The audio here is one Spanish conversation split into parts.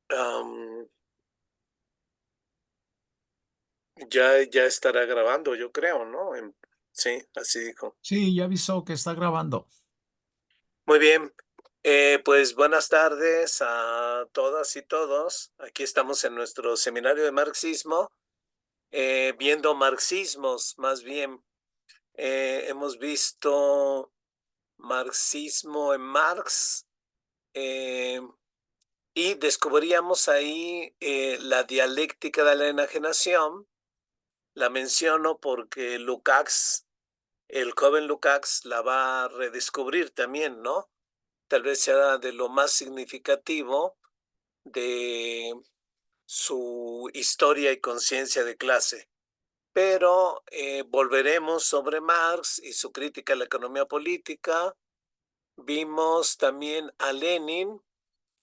Am, ya estará grabando, yo creo, ¿no? Sí, así dijo. Sí, ya avisó que está grabando. Muy bien. Pues buenas tardes a todas y todos. Aquí estamos en nuestro seminario de marxismo, viendo marxismos, más bien. Hemos visto marxismo en Marx, eh, y descubríamos ahí la dialéctica de la enajenación. La menciono porque Lukács, el joven Lukács, la va a redescubrir también, ¿no? Tal vez sea de lo más significativo de su historia y conciencia de clase. Pero volveremos sobre Marx y su crítica a la economía política. Vimos también a Lenin.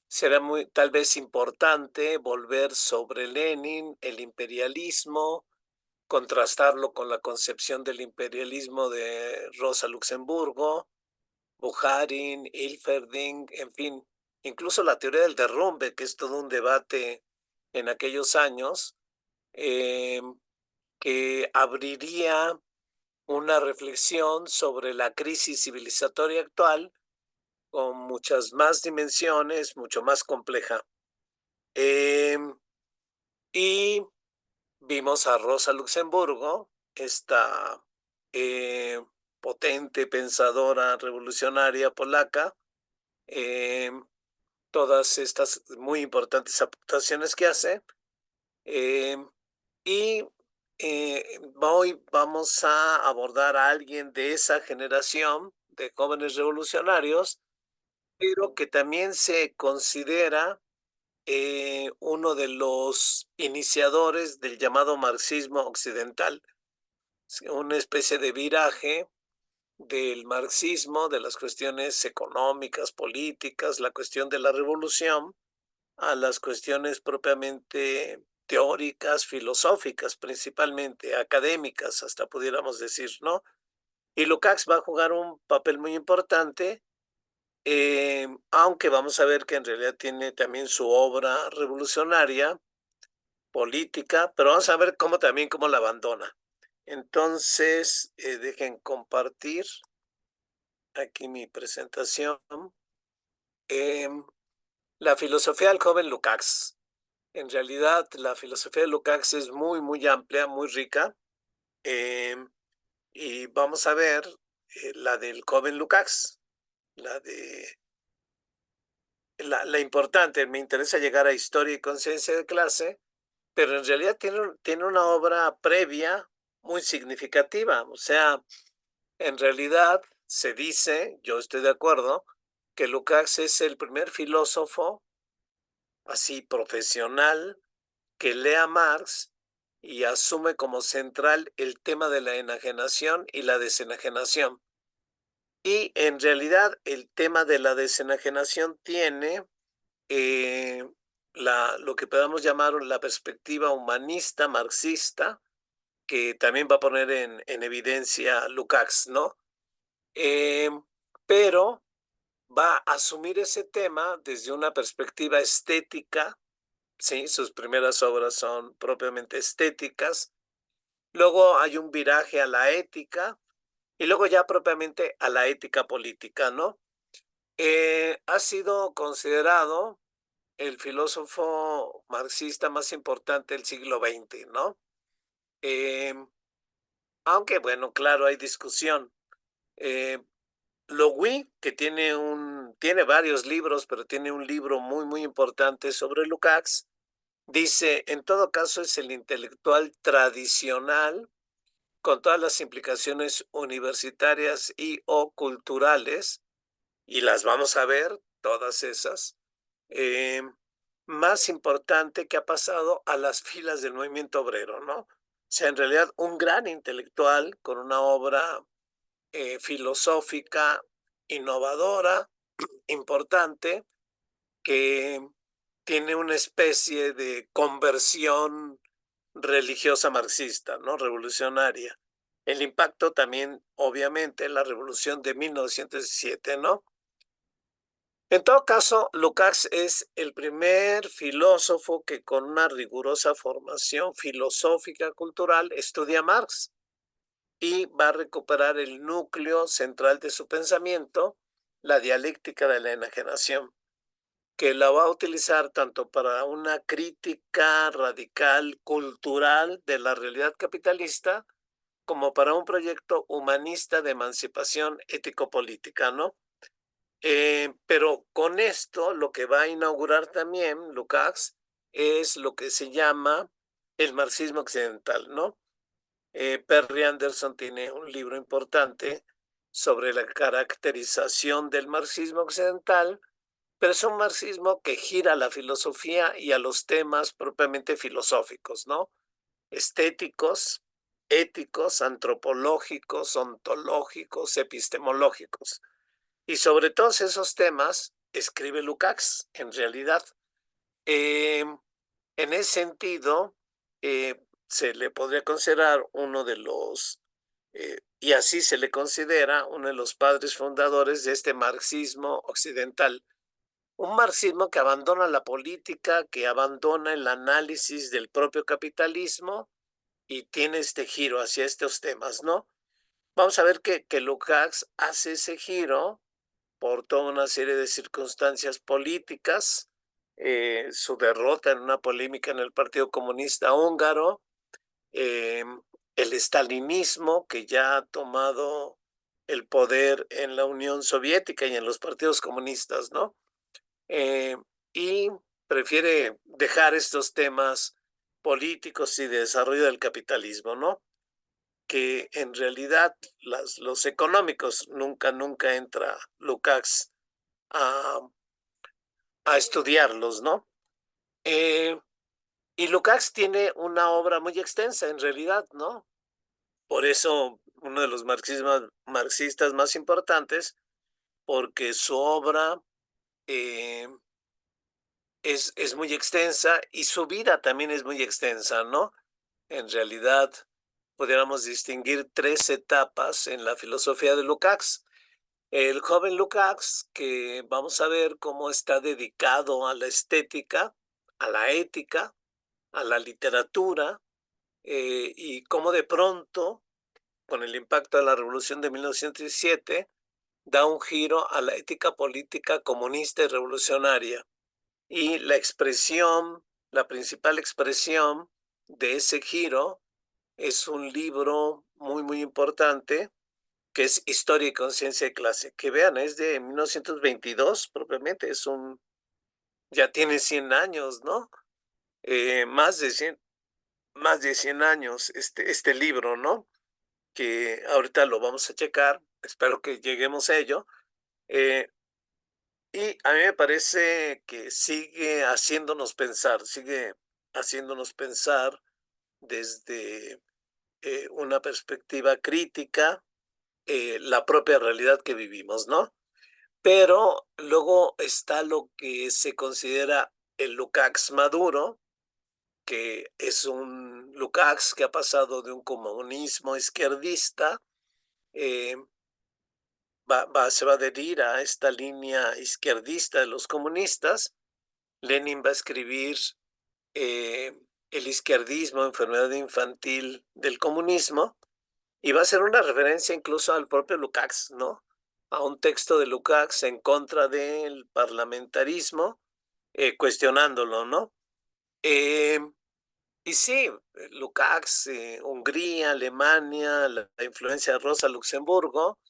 Será muy, tal vez importante volver sobre Lenin, el imperialismo, contrastarlo con la concepción del imperialismo de Rosa Luxemburgo, Bukharin, Hilferding, en fin, incluso la teoría del derrumbe, que es todo un debate en aquellos años, eh, que abriría una reflexión sobre la crisis civilizatoria actual con muchas más dimensiones, mucho más compleja. Eh, y vimos a Rosa Luxemburgo, esta eh, potente pensadora revolucionaria polaca, eh, todas estas muy importantes aportaciones que hace. eh, y hoy vamos a abordar a alguien de esa generación de jóvenes revolucionarios, pero que también se considera uno de los iniciadores del llamado marxismo occidental, una especie de viraje del marxismo, de las cuestiones económicas, políticas, la cuestión de la revolución, a las cuestiones propiamente teóricas, filosóficas, principalmente académicas, hasta pudiéramos decir, ¿no? Y Lukács va a jugar un papel muy importante, aunque vamos a ver que en realidad tiene también su obra revolucionaria, política, pero vamos a ver cómo también cómo la abandona. Entonces, dejen compartir aquí mi presentación. Em, la filosofía del joven Lukács. En realidad, la filosofía de Lukács es muy, muy amplia, muy rica. em, y vamos a ver la del joven Lukács, la de la importante. Me interesa llegar a historia y conciencia de clase, pero en realidad tiene una obra previa muy significativa. O sea, en realidad se dice, yo estoy de acuerdo, que Lukács es el primer filósofo así profesional que lee a Marx y asume como central el tema de la enajenación y la desenajenación. Y en realidad el tema de la desenajenación tiene eh, lo que podemos llamar la perspectiva humanista marxista, que también va a poner en evidencia Lukács, ¿no? Eh, pero va a asumir ese tema desde una perspectiva estética. Sí, sus primeras obras son propiamente estéticas. Luego hay un viraje a la ética y luego ya propiamente a la ética política, ¿no? Ha sido considerado el filósofo marxista más importante del siglo XX, ¿no? Eh, Aunque, bueno, claro, hay discusión. Eh, Logui, que tiene varios libros, pero tiene un libro muy, muy importante sobre Lukács, dice, en todo caso es el intelectual tradicional con todas las implicaciones universitarias y o culturales, y las vamos a ver, todas esas, eh, más importante que ha pasado a las filas del movimiento obrero, ¿no? O sea, en realidad un gran intelectual con una obra filosófica innovadora, importante, que tiene una especie de conversión religiosa marxista, ¿no? Revolucionaria. El impacto también, obviamente, la revolución de 1917, ¿no? En todo caso, Lukács es el primer filósofo que con una rigurosa formación filosófica cultural estudia a Marx y va a recuperar el núcleo central de su pensamiento, la dialéctica de la enajenación, que la va a utilizar tanto para una crítica radical cultural de la realidad capitalista como para un proyecto humanista de emancipación ético-política, ¿no? Pero con esto lo que va a inaugurar también Lukács es lo que se llama el marxismo occidental, ¿no? Perry Anderson tiene un libro importante sobre la caracterización del marxismo occidental, pero es un marxismo que gira a la filosofía y a los temas propiamente filosóficos, ¿no? Estéticos, éticos, antropológicos, ontológicos, epistemológicos. Y sobre todos esos temas escribe Lukács, en realidad. Eh, en ese sentido, se le podría considerar uno de los, y así se le considera uno de los padres fundadores de este marxismo occidental. Un marxismo que abandona la política, que abandona el análisis del propio capitalismo y tiene este giro hacia estos temas, ¿no? Vamos a ver que Lukács hace ese giro por toda una serie de circunstancias políticas, su derrota en una polémica en el Partido Comunista Húngaro, eh, el estalinismo que ya ha tomado el poder en la Unión Soviética y en los partidos comunistas, ¿no? Eh, y prefiere dejar estos temas políticos y de desarrollo del capitalismo, ¿no? Que en realidad los económicos nunca entra Lukács a, a estudiarlos, ¿no? Eh, y Lukács tiene una obra muy extensa en realidad, ¿no? Por eso uno de los marxistas más importantes, porque su obra eh, es muy extensa y su vida también es muy extensa, ¿no? En realidad, pudiéramos distinguir tres etapas en la filosofía de Lukács. El joven Lukács, que vamos a ver cómo está dedicado a la estética, a la ética, a la literatura, y cómo de pronto, con el impacto de la Revolución de 1917, da un giro a la ética política comunista y revolucionaria. Y la expresión, la principal expresión de ese giro es un libro muy importante que es Historia y Conciencia de Clase. Que vean, es de 1922 propiamente, ya tiene 100 años, ¿no? Más de 100, más de 100 años este libro, ¿no? Que ahorita lo vamos a checar, espero que lleguemos a ello. Eh, y a mí me parece que sigue haciéndonos pensar desde una perspectiva crítica la propia realidad que vivimos, ¿no? Pero luego está lo que se considera el Lukács maduro, que es un Lukács que ha pasado de un comunismo izquierdista, eh, se va a adherir a esta línea izquierdista de los comunistas. Lenin va a escribir eh, El izquierdismo, enfermedad infantil del comunismo, y va a ser una referencia incluso al propio Lukács, ¿no? A un texto de Lukács en contra del parlamentarismo, cuestionándolo, ¿no? Eh, y sí, Lukács, Hungría, Alemania, la influencia de Rosa Luxemburgo,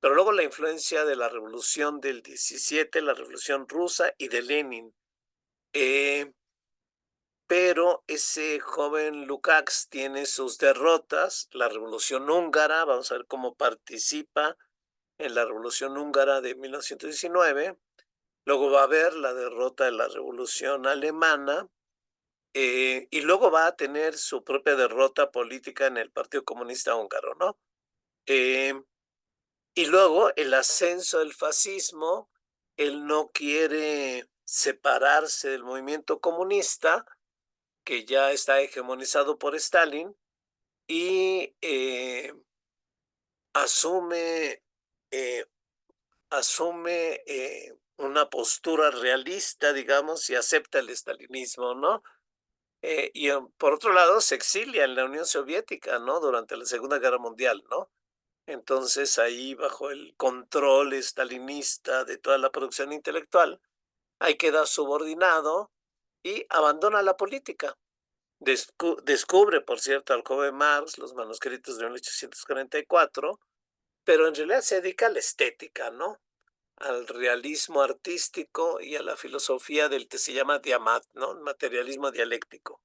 pero luego la influencia de la revolución del 17, la revolución rusa y de Lenin. Eh, pero ese joven Lukács tiene sus derrotas, la revolución húngara, vamos a ver cómo participa en la revolución húngara de 1919, luego va a haber la derrota de la revolución alemana, y luego va a tener su propia derrota política en el Partido Comunista Húngaro, ¿no? Eh, y luego el ascenso del fascismo, él no quiere separarse del movimiento comunista, que ya está hegemonizado por Stalin, y asume, eh, asume una postura realista, digamos, y acepta el estalinismo, ¿no? Por otro lado, se exilia en la Unión Soviética, ¿no? Durante la Segunda Guerra Mundial, ¿no? Entonces, ahí, bajo el control estalinista de toda la producción intelectual, ahí queda subordinado y abandona la política. Descubre, por cierto, al joven Marx los manuscritos de 1844, pero en realidad se dedica a la estética, ¿no? Al realismo artístico y a la filosofía del que se llama Diamat, ¿no? Materialismo dialéctico.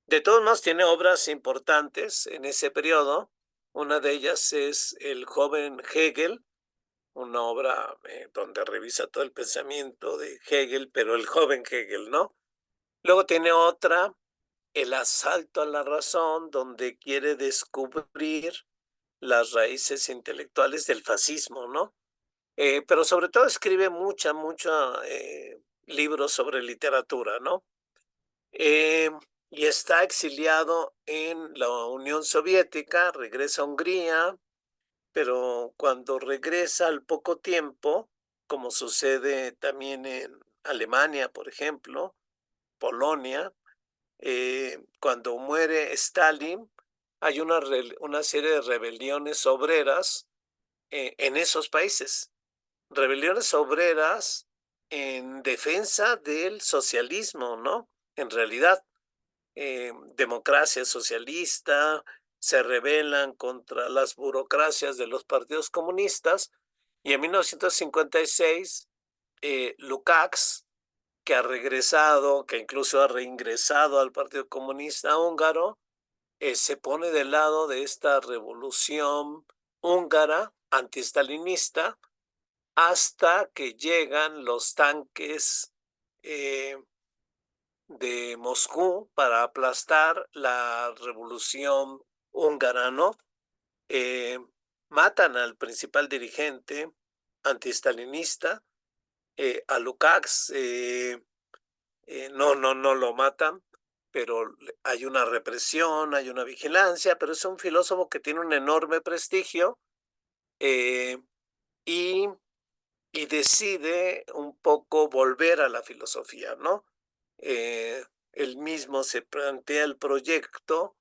De todos modos, tiene obras importantes en ese periodo. Una de ellas es El joven Hegel, una obra donde revisa todo el pensamiento de Hegel, pero el joven Hegel, ¿no? Luego tiene otra, El asalto a la razón, donde quiere descubrir las raíces intelectuales del fascismo, ¿no? Pero sobre todo escribe mucha libros sobre literatura, ¿no? Eh, y está exiliado en la Unión Soviética, regresa a Hungría, pero cuando regresa al poco tiempo, como sucede también en Alemania, por ejemplo, Polonia, cuando muere Stalin, hay una serie de rebeliones obreras en esos países, rebeliones obreras en defensa del socialismo, ¿no? En realidad, democracia socialista, se rebelan contra las burocracias de los partidos comunistas y en 1956 Lukács, que ha regresado, que incluso ha reingresado al Partido Comunista Húngaro, se pone del lado de esta revolución húngara antistalinista hasta que llegan los tanques eh, de Moscú para aplastar la revolución húngara, ¿no? Eh, Matan al principal dirigente antistalinista, a Lukács, no lo matan, pero hay una represión, hay una vigilancia, pero es un filósofo que tiene un enorme prestigio eh, y y decide un poco volver a la filosofía, ¿no? Él mismo se plantea el proyecto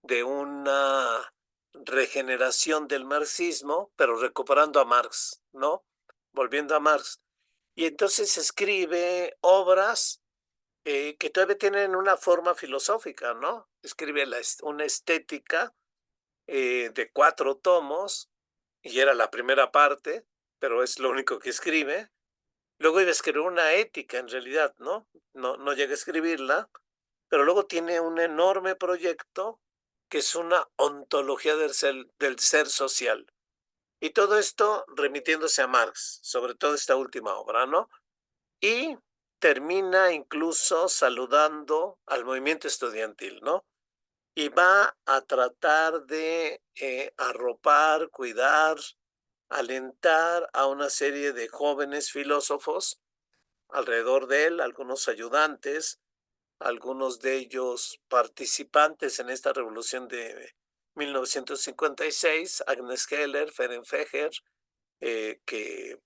de una regeneración del marxismo, pero recuperando a Marx, ¿no? Volviendo a Marx. Y entonces escribe obras que todavía tienen una forma filosófica, ¿no? Escribe una estética de 4 tomos, y era la primera parte, pero es lo único que escribe. Luego iba a escribir una ética en realidad, ¿no? No llega a escribirla, pero luego tiene un enorme proyecto que es una ontología del ser social. Y todo esto remitiéndose a Marx, sobre todo esta última obra, ¿no? Y termina incluso saludando al movimiento estudiantil, ¿no? Y va a tratar de arropar, cuidar, alentar a una serie de jóvenes filósofos alrededor de él, algunos ayudantes, algunos de ellos participantes en esta revolución de 1956, Agnes Heller, Ferenc Fejer, que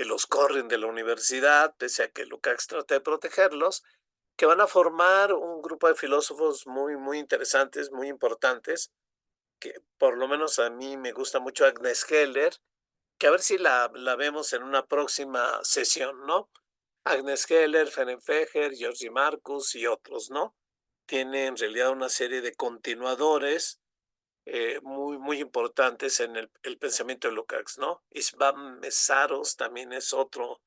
los corren de la universidad, pese a que Lukács trata de protegerlos, que van a formar un grupo de filósofos muy interesantes, muy importantes, que por lo menos a mí me gusta mucho Agnes Heller, que a ver si la vemos en una próxima sesión, ¿no? Agnes Heller, Ferenc Fejer, Georgi Marcus y otros, ¿no? Tiene en realidad una serie de continuadores muy importantes en el pensamiento de Lukács, ¿no? István Mészáros también es otro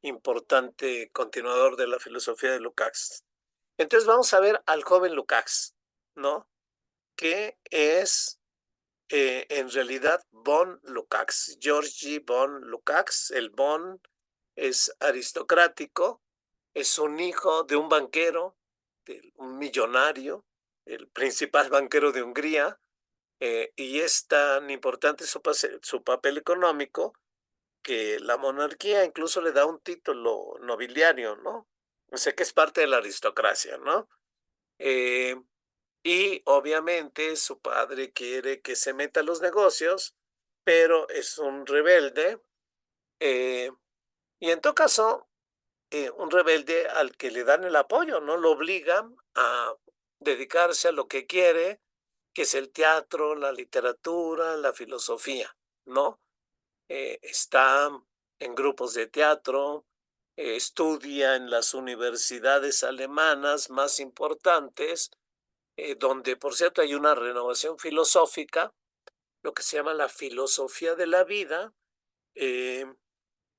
importante continuador de la filosofía de Lukács. Entonces vamos a ver al joven Lukács, ¿no? Que es en realidad von Lukács, Georgi von Lukács. El von es aristocrático, es un hijo de un banquero, de un millonario, el principal banquero de Hungría, y es tan importante su papel económico que la monarquía incluso le da un título nobiliario, ¿no? O sea que es parte de la aristocracia, ¿no? Eh, y obviamente su padre quiere que se meta a los negocios, pero es un rebelde, eh, Y en todo caso, un rebelde al que le dan el apoyo, ¿no? Lo obligan a dedicarse a lo que quiere, que es el teatro, la literatura, la filosofía, ¿no? Está en grupos de teatro, estudia en las universidades alemanas más importantes, donde, por cierto, hay una renovación filosófica, lo que se llama la filosofía de la vida. eh,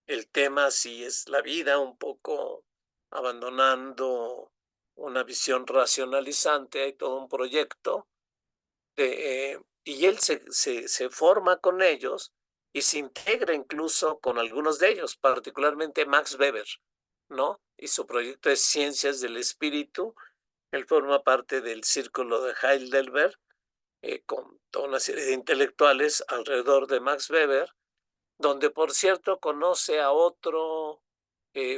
el tema sí es la vida, un poco abandonando una visión racionalizante, hay todo un proyecto y él se forma con ellos y se integra incluso con algunos de ellos, particularmente Max Weber, ¿no? Y su proyecto es Ciencias del Espíritu. Él forma parte del círculo de Heidelberg, con toda una serie de intelectuales alrededor de Max Weber, donde por cierto conoce a otro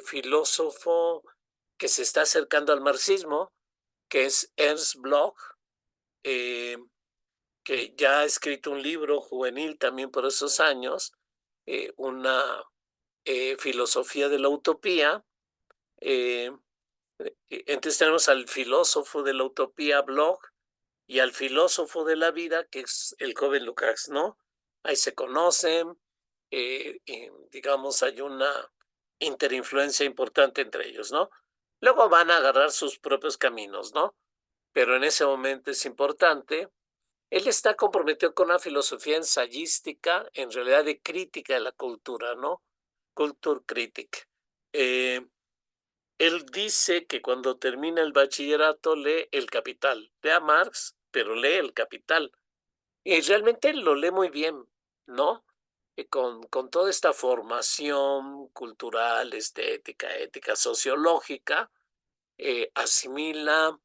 filósofo que se está acercando al marxismo, que es Ernst Bloch, eh, que ya ha escrito un libro juvenil también por esos años, una filosofía de la utopía. Eh, entonces tenemos al filósofo de la utopía Bloch y al filósofo de la vida, que es el joven Lukács, ¿no? Ahí se conocen, y, digamos, hay una interinfluencia importante entre ellos, ¿no? Luego van a agarrar sus propios caminos, ¿no? Pero en ese momento es importante. Él está comprometido con una filosofía ensayística, en realidad de crítica de la cultura, ¿no? Kulturkritik. Eh, Él dice que cuando termina el bachillerato lee El Capital. Lee a Marx, pero lee El Capital. Y realmente lo lee muy bien, ¿no? Con toda esta formación cultural, estética, ética, sociológica, asimila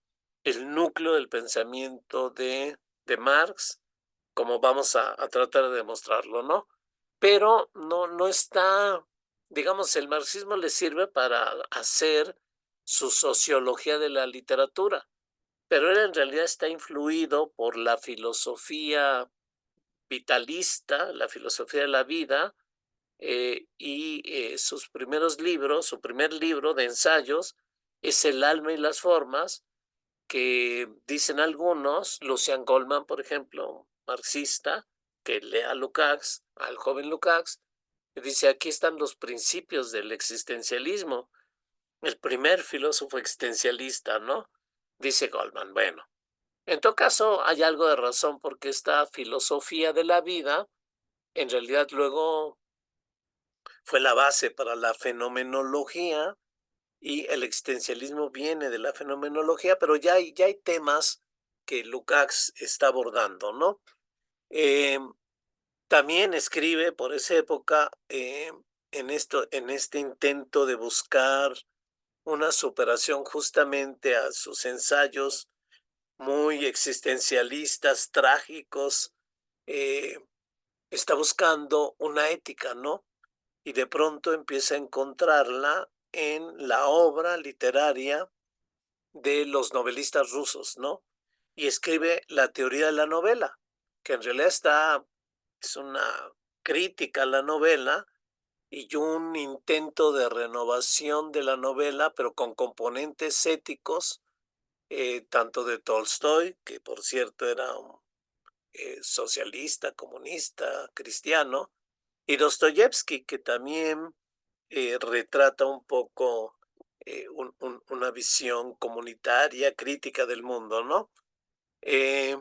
el núcleo del pensamiento de Marx, como vamos a tratar de demostrarlo, ¿no? Pero no está, digamos, el marxismo le sirve para hacer su sociología de la literatura, pero él en realidad está influido por la filosofía vitalista, la filosofía de la vida, sus primeros libros, su primer libro de ensayos es El alma y las formas, que dicen algunos, Lucian Goldman, por ejemplo, marxista, que lee a Lukács, al joven Lukács, y dice, aquí están los principios del existencialismo, el primer filósofo existencialista, ¿no? Dice Goldman. Bueno, en todo caso hay algo de razón porque esta filosofía de la vida en realidad luego fue la base para la fenomenología y el existencialismo viene de la fenomenología, pero ya hay temas que Lukács está abordando, ¿no? Eh, También escribe por esa época, en este intento de buscar una superación justamente a sus ensayos muy existencialistas, trágicos, eh, está buscando una ética, ¿no? Y de pronto empieza a encontrarla en la obra literaria de los novelistas rusos, ¿no? Y escribe la teoría de la novela, que en realidad es una crítica a la novela y un intento de renovación de la novela, pero con componentes éticos, tanto de Tolstoy, que por cierto era un socialista, comunista, cristiano, y Dostoyevsky, que también retrata un poco una visión comunitaria, crítica del mundo, ¿no? Eh,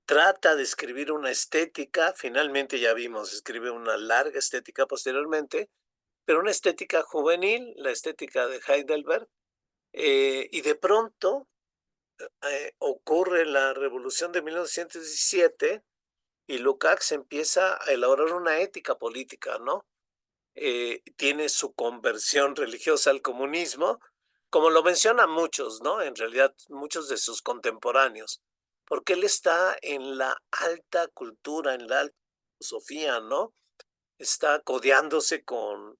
Trata de escribir una estética, finalmente ya vimos, escribe una larga estética posteriormente, pero una estética juvenil, la estética de Heidelberg, y de pronto ocurre la revolución de 1917 y Lukács empieza a elaborar una ética política, ¿no? Tiene su conversión religiosa al comunismo, como lo mencionan muchos, ¿no? En realidad, muchos de sus contemporáneos, porque él está en la alta cultura, en la alta filosofía, ¿no? Está codeándose con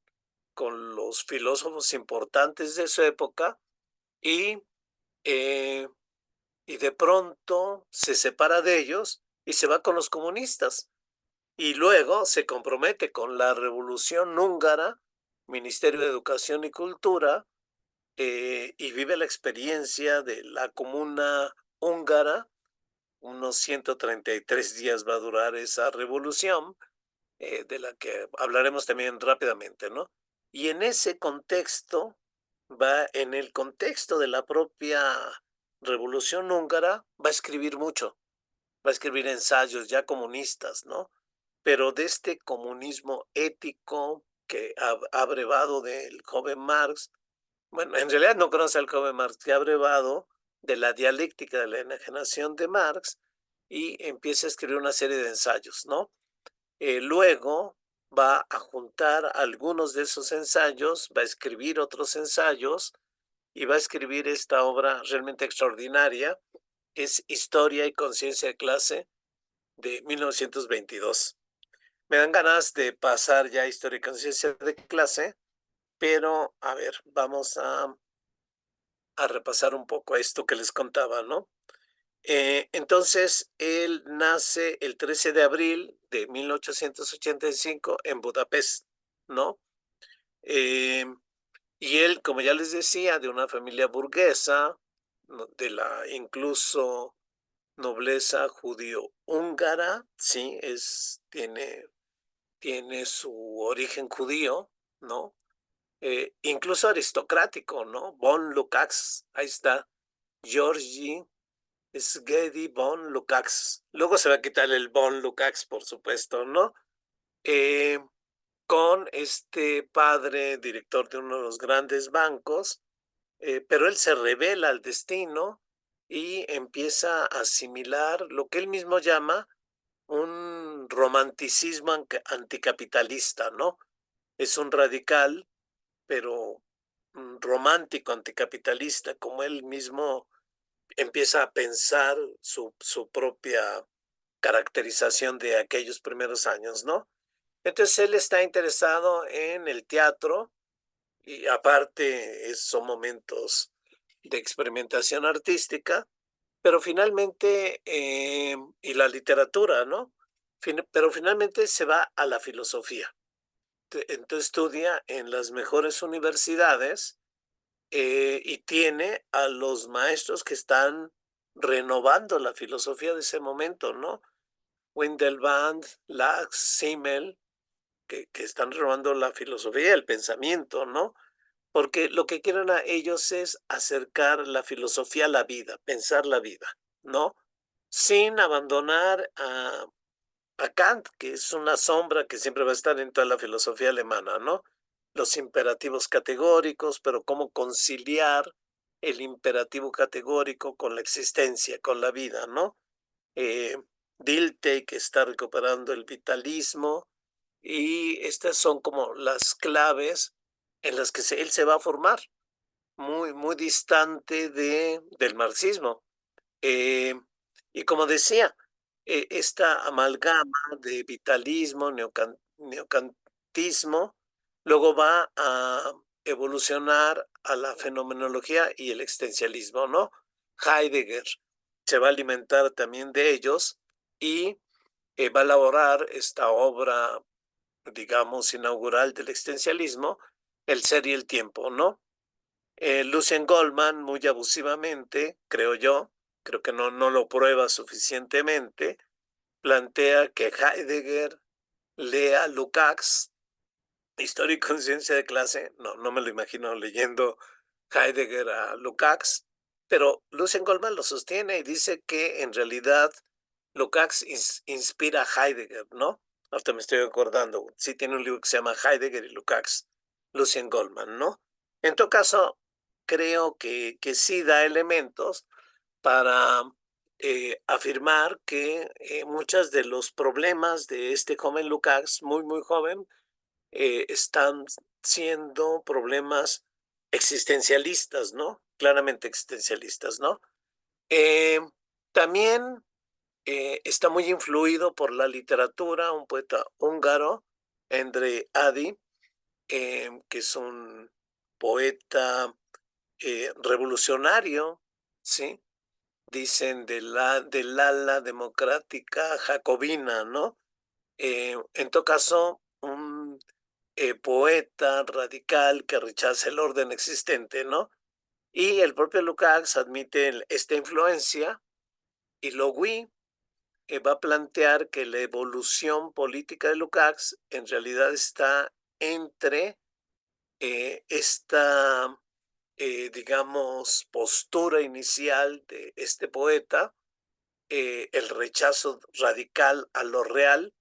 los filósofos importantes de su época y, eh, y de pronto se separa de ellos y se va con los comunistas y luego se compromete con la revolución húngara Ministerio de Educación y Cultura, y vive la experiencia de la comuna húngara. Unos 133 días va a durar esa revolución, de la que hablaremos también rápidamente, ¿no? Y en ese contexto, en el contexto de la propia revolución húngara, va a escribir mucho, va a escribir ensayos ya comunistas, ¿no? Pero de este comunismo ético que ha brevado del joven Marx. Bueno, en realidad no conoce al joven Marx, que ha brevado de la dialéctica de la enajenación de Marx y empieza a escribir una serie de ensayos, ¿no? Luego va a juntar algunos de esos ensayos, va a escribir otros ensayos y va a escribir esta obra realmente extraordinaria, que es Historia y Conciencia de Clase de 1922. Me dan ganas de pasar ya a Historia y Conciencia de Clase, pero a ver, vamos a repasar un poco esto que les contaba, ¿no? Entonces, él nace el 13 de abril de 1885 en Budapest, ¿no? Eh, y él, como ya les decía, de una familia burguesa, ¿no? De la incluso nobleza judío-húngara, sí, tiene su origen judío, ¿no? Incluso aristocrático, ¿no? Von Lukács, ahí está, Georgi Szegedy von Lukács. Luego se va a quitar el von Lukács, por supuesto, ¿no? Eh, con este padre, director de uno de los grandes bancos, pero él se revela al destino y empieza a asimilar lo que él mismo llama un romanticismo anticapitalista, ¿no? Es un radical, pero romántico anticapitalista, como él mismo empieza a pensar su propia caracterización de aquellos primeros años, ¿no? Entonces él está interesado en el teatro y aparte son momentos de experimentación artística, pero finalmente, y la literatura, ¿no? Pero finalmente se va a la filosofía. Entonces estudia en las mejores universidades, y tiene a los maestros que están renovando la filosofía de ese momento, ¿no? Windelband, Lacks, Simmel, que están renovando la filosofía y el pensamiento, ¿no? Porque lo que quieren a ellos es acercar la filosofía a la vida, pensar la vida, ¿no? Sin abandonar a Kant, que es una sombra que siempre va a estar en toda la filosofía alemana, ¿no? Los imperativos categóricos, pero cómo conciliar el imperativo categórico con la existencia, con la vida, ¿no? Eh, Dilthey, que está recuperando el vitalismo, y estas son como las claves en las que él se va a formar, muy, muy distante del marxismo. Eh, y como decía, esta amalgama de vitalismo, neocantismo, luego va a evolucionar a la fenomenología y el existencialismo, ¿no? Heidegger se va a alimentar también de ellos y va a elaborar esta obra, digamos, inaugural del existencialismo, El ser y el tiempo, ¿no? Lucien Goldman, muy abusivamente, creo yo, creo que no lo prueba suficientemente, plantea que Heidegger lea Lukács, Historia y Conciencia de Clase. No me lo imagino leyendo Heidegger a Lukács, pero Lucien Goldman lo sostiene y dice que en realidad Lukács inspira a Heidegger, ¿no? Ahorita me estoy acordando, sí tiene un libro que se llama Heidegger y Lukács, Lucien Goldman, ¿no? En todo caso, creo que sí da elementos para afirmar que muchos de los problemas de este joven Lukács, muy, muy joven, están siendo problemas existencialistas, ¿no? Claramente existencialistas, ¿no? Eh, También está muy influido por la literatura, un poeta húngaro, Endre Ady, que es un poeta revolucionario, ¿sí? Dicen del ala democrática jacobina, ¿no? En todo caso, poeta radical que rechaza el orden existente, ¿no? Y el propio Lukács admite esta influencia y Logui va a plantear que la evolución política de Lukács en realidad está entre esta, digamos, postura inicial de este poeta, el rechazo radical a lo real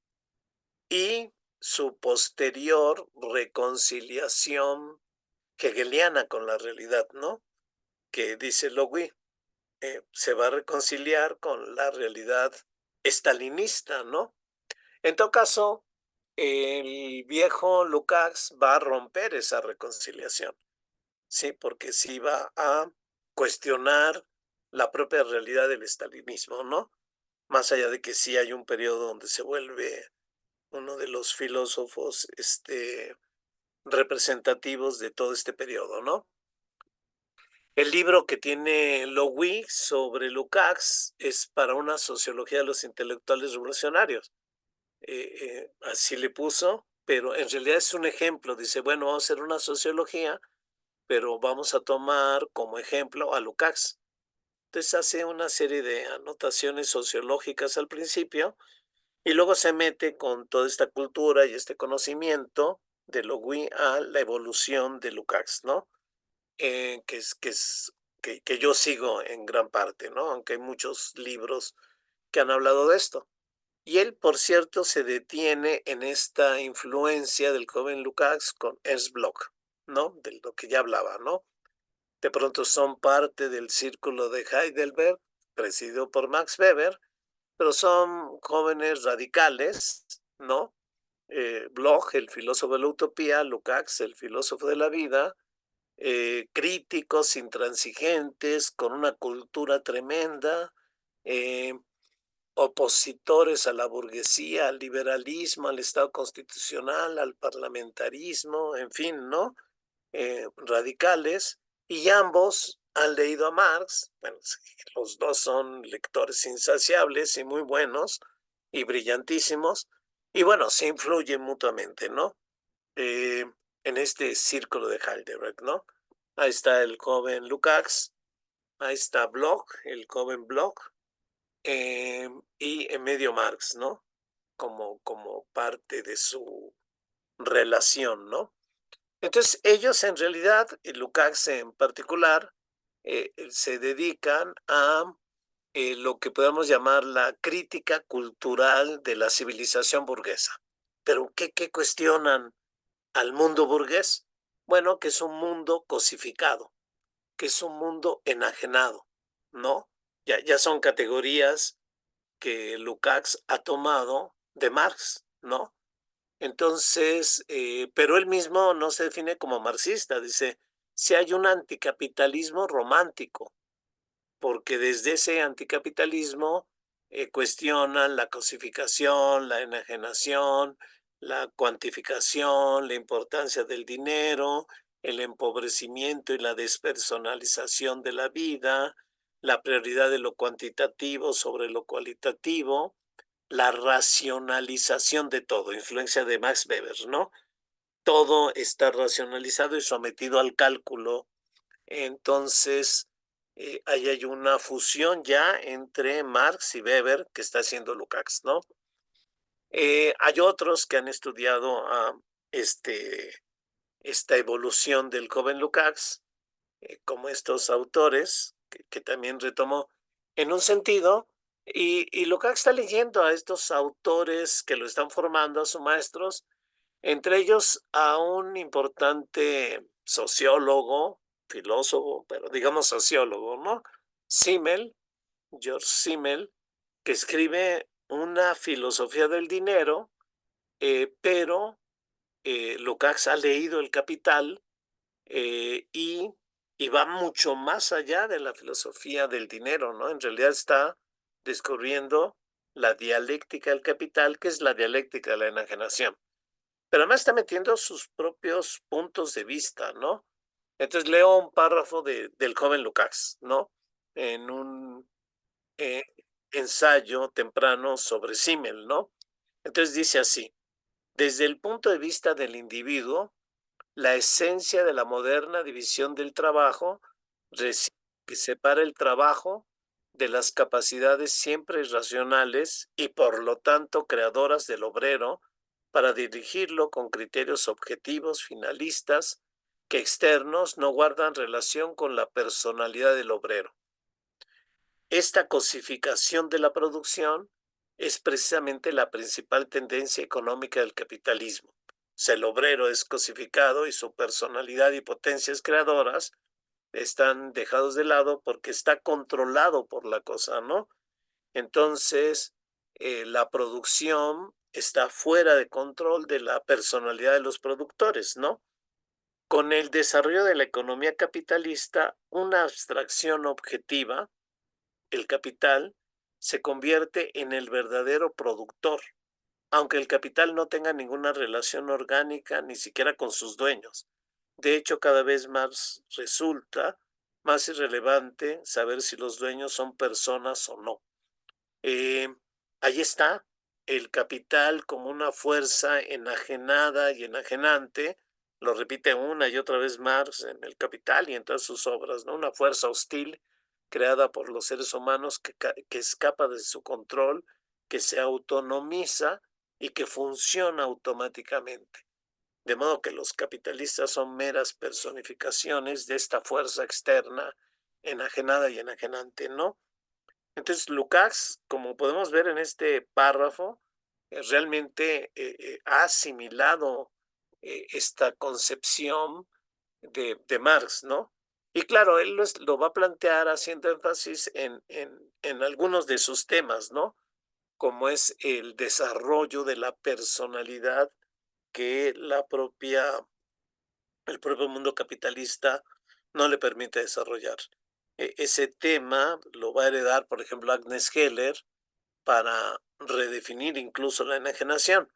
y su posterior reconciliación hegeliana con la realidad, ¿no? Que dice Logui, se va a reconciliar con la realidad estalinista, ¿no? En todo caso, el viejo Lukács va a romper esa reconciliación, ¿sí? Porque sí va a cuestionar la propia realidad del estalinismo, ¿no? Más allá de que sí hay un periodo donde se vuelve uno de los filósofos representativos de todo este periodo, ¿no? El libro que tiene Logui sobre Lukács es para una sociología de los intelectuales revolucionarios. Así le puso, pero en realidad es un ejemplo. Dice, bueno, vamos a hacer una sociología, pero vamos a tomar como ejemplo a Lukács. Entonces hace una serie de anotaciones sociológicas al principio y luego se mete con toda esta cultura y este conocimiento de Logui a la evolución de Lukács, ¿no? Que yo sigo en gran parte, ¿no? Aunque hay muchos libros que han hablado de esto. Y él, por cierto, se detiene en esta influencia del joven Lukács con Ernst Bloch, ¿no? De lo que ya hablaba, ¿no? De pronto son parte del círculo de Heidelberg, presidido por Max Weber, pero son jóvenes radicales, ¿no? Bloch, el filósofo de la utopía, Lukács, el filósofo de la vida, críticos, intransigentes, con una cultura tremenda, eh, opositores a la burguesía, al liberalismo, al Estado constitucional, al parlamentarismo, en fin, ¿no? Radicales, y ambos han leído a Marx. Bueno, los dos son lectores insaciables y muy buenos y brillantísimos, y bueno, se influyen mutuamente, ¿no? Eh, en este círculo de Heidelberg, ¿no? Ahí está el joven Lukács, ahí está Bloch, el joven Bloch, y en medio Marx, ¿no? Como parte de su relación, ¿no? Entonces, ellos en realidad, y Lukács en particular, se dedican a lo que podemos llamar la crítica cultural de la civilización burguesa. Pero, ¿qué cuestionan al mundo burgués? Bueno, que es un mundo cosificado, que es un mundo enajenado, ¿no? Ya son categorías que Lukács ha tomado de Marx, ¿no? Entonces, pero él mismo no se define como marxista, dice, si hay un anticapitalismo romántico, porque desde ese anticapitalismo cuestionan la cosificación, la enajenación, la cuantificación, la importancia del dinero, el empobrecimiento y la despersonalización de la vida, la prioridad de lo cuantitativo sobre lo cualitativo, la racionalización de todo, influencia de Max Weber, ¿no? Todo está racionalizado y sometido al cálculo. Entonces, ahí hay una fusión ya entre Marx y Weber que está haciendo Lukács, ¿no? Hay otros que han estudiado este, esta evolución del joven Lukács, como estos autores, que también retomó en un sentido, y Lukács está leyendo a estos autores que lo están formando, a sus maestros, entre ellos a un importante sociólogo, filósofo, pero digamos sociólogo, ¿no? Simmel, George Simmel, que escribe una filosofía del dinero, pero Lukács ha leído El Capital y va mucho más allá de la filosofía del dinero, ¿no? En realidad está descubriendo la dialéctica del capital, que es la dialéctica de la enajenación. Pero además está metiendo sus propios puntos de vista, ¿no? Entonces leo un párrafo del joven Lukács, ¿no? En un ensayo temprano sobre Simmel, ¿no? Entonces dice así, Desde el punto de vista del individuo, la esencia de la moderna división del trabajo reside en que separa el trabajo de las capacidades siempre racionales y por lo tanto creadoras del obrero para dirigirlo con criterios objetivos finalistas que externos no guardan relación con la personalidad del obrero. Esta cosificación de la producción es precisamente la principal tendencia económica del capitalismo. O sea, el obrero es cosificado y su personalidad y potencias creadoras están dejados de lado porque está controlado por la cosa, ¿no? Entonces, la producción está fuera de control de la personalidad de los productores, ¿no? Con el desarrollo de la economía capitalista, una abstracción objetiva, el capital, se convierte en el verdadero productor, aunque el capital no tenga ninguna relación orgánica ni siquiera con sus dueños. De hecho, cada vez más resulta más irrelevante saber si los dueños son personas o no. Eh, Ahí está el capital como una fuerza enajenada y enajenante, lo repite una y otra vez Marx en El Capital y en todas sus obras, ¿no? Una fuerza hostil creada por los seres humanos que escapa de su control, que se autonomiza y que funciona automáticamente. De modo que los capitalistas son meras personificaciones de esta fuerza externa enajenada y enajenante, ¿no? Entonces, Lukács, como podemos ver en este párrafo, realmente ha asimilado esta concepción de Marx, ¿no? Y claro, él lo va a plantear haciendo énfasis en algunos de sus temas, ¿no? Como es el desarrollo de la personalidad que el propio mundo capitalista no le permite desarrollar. Ese tema lo va a heredar, por ejemplo, Agnes Heller para redefinir incluso la enajenación.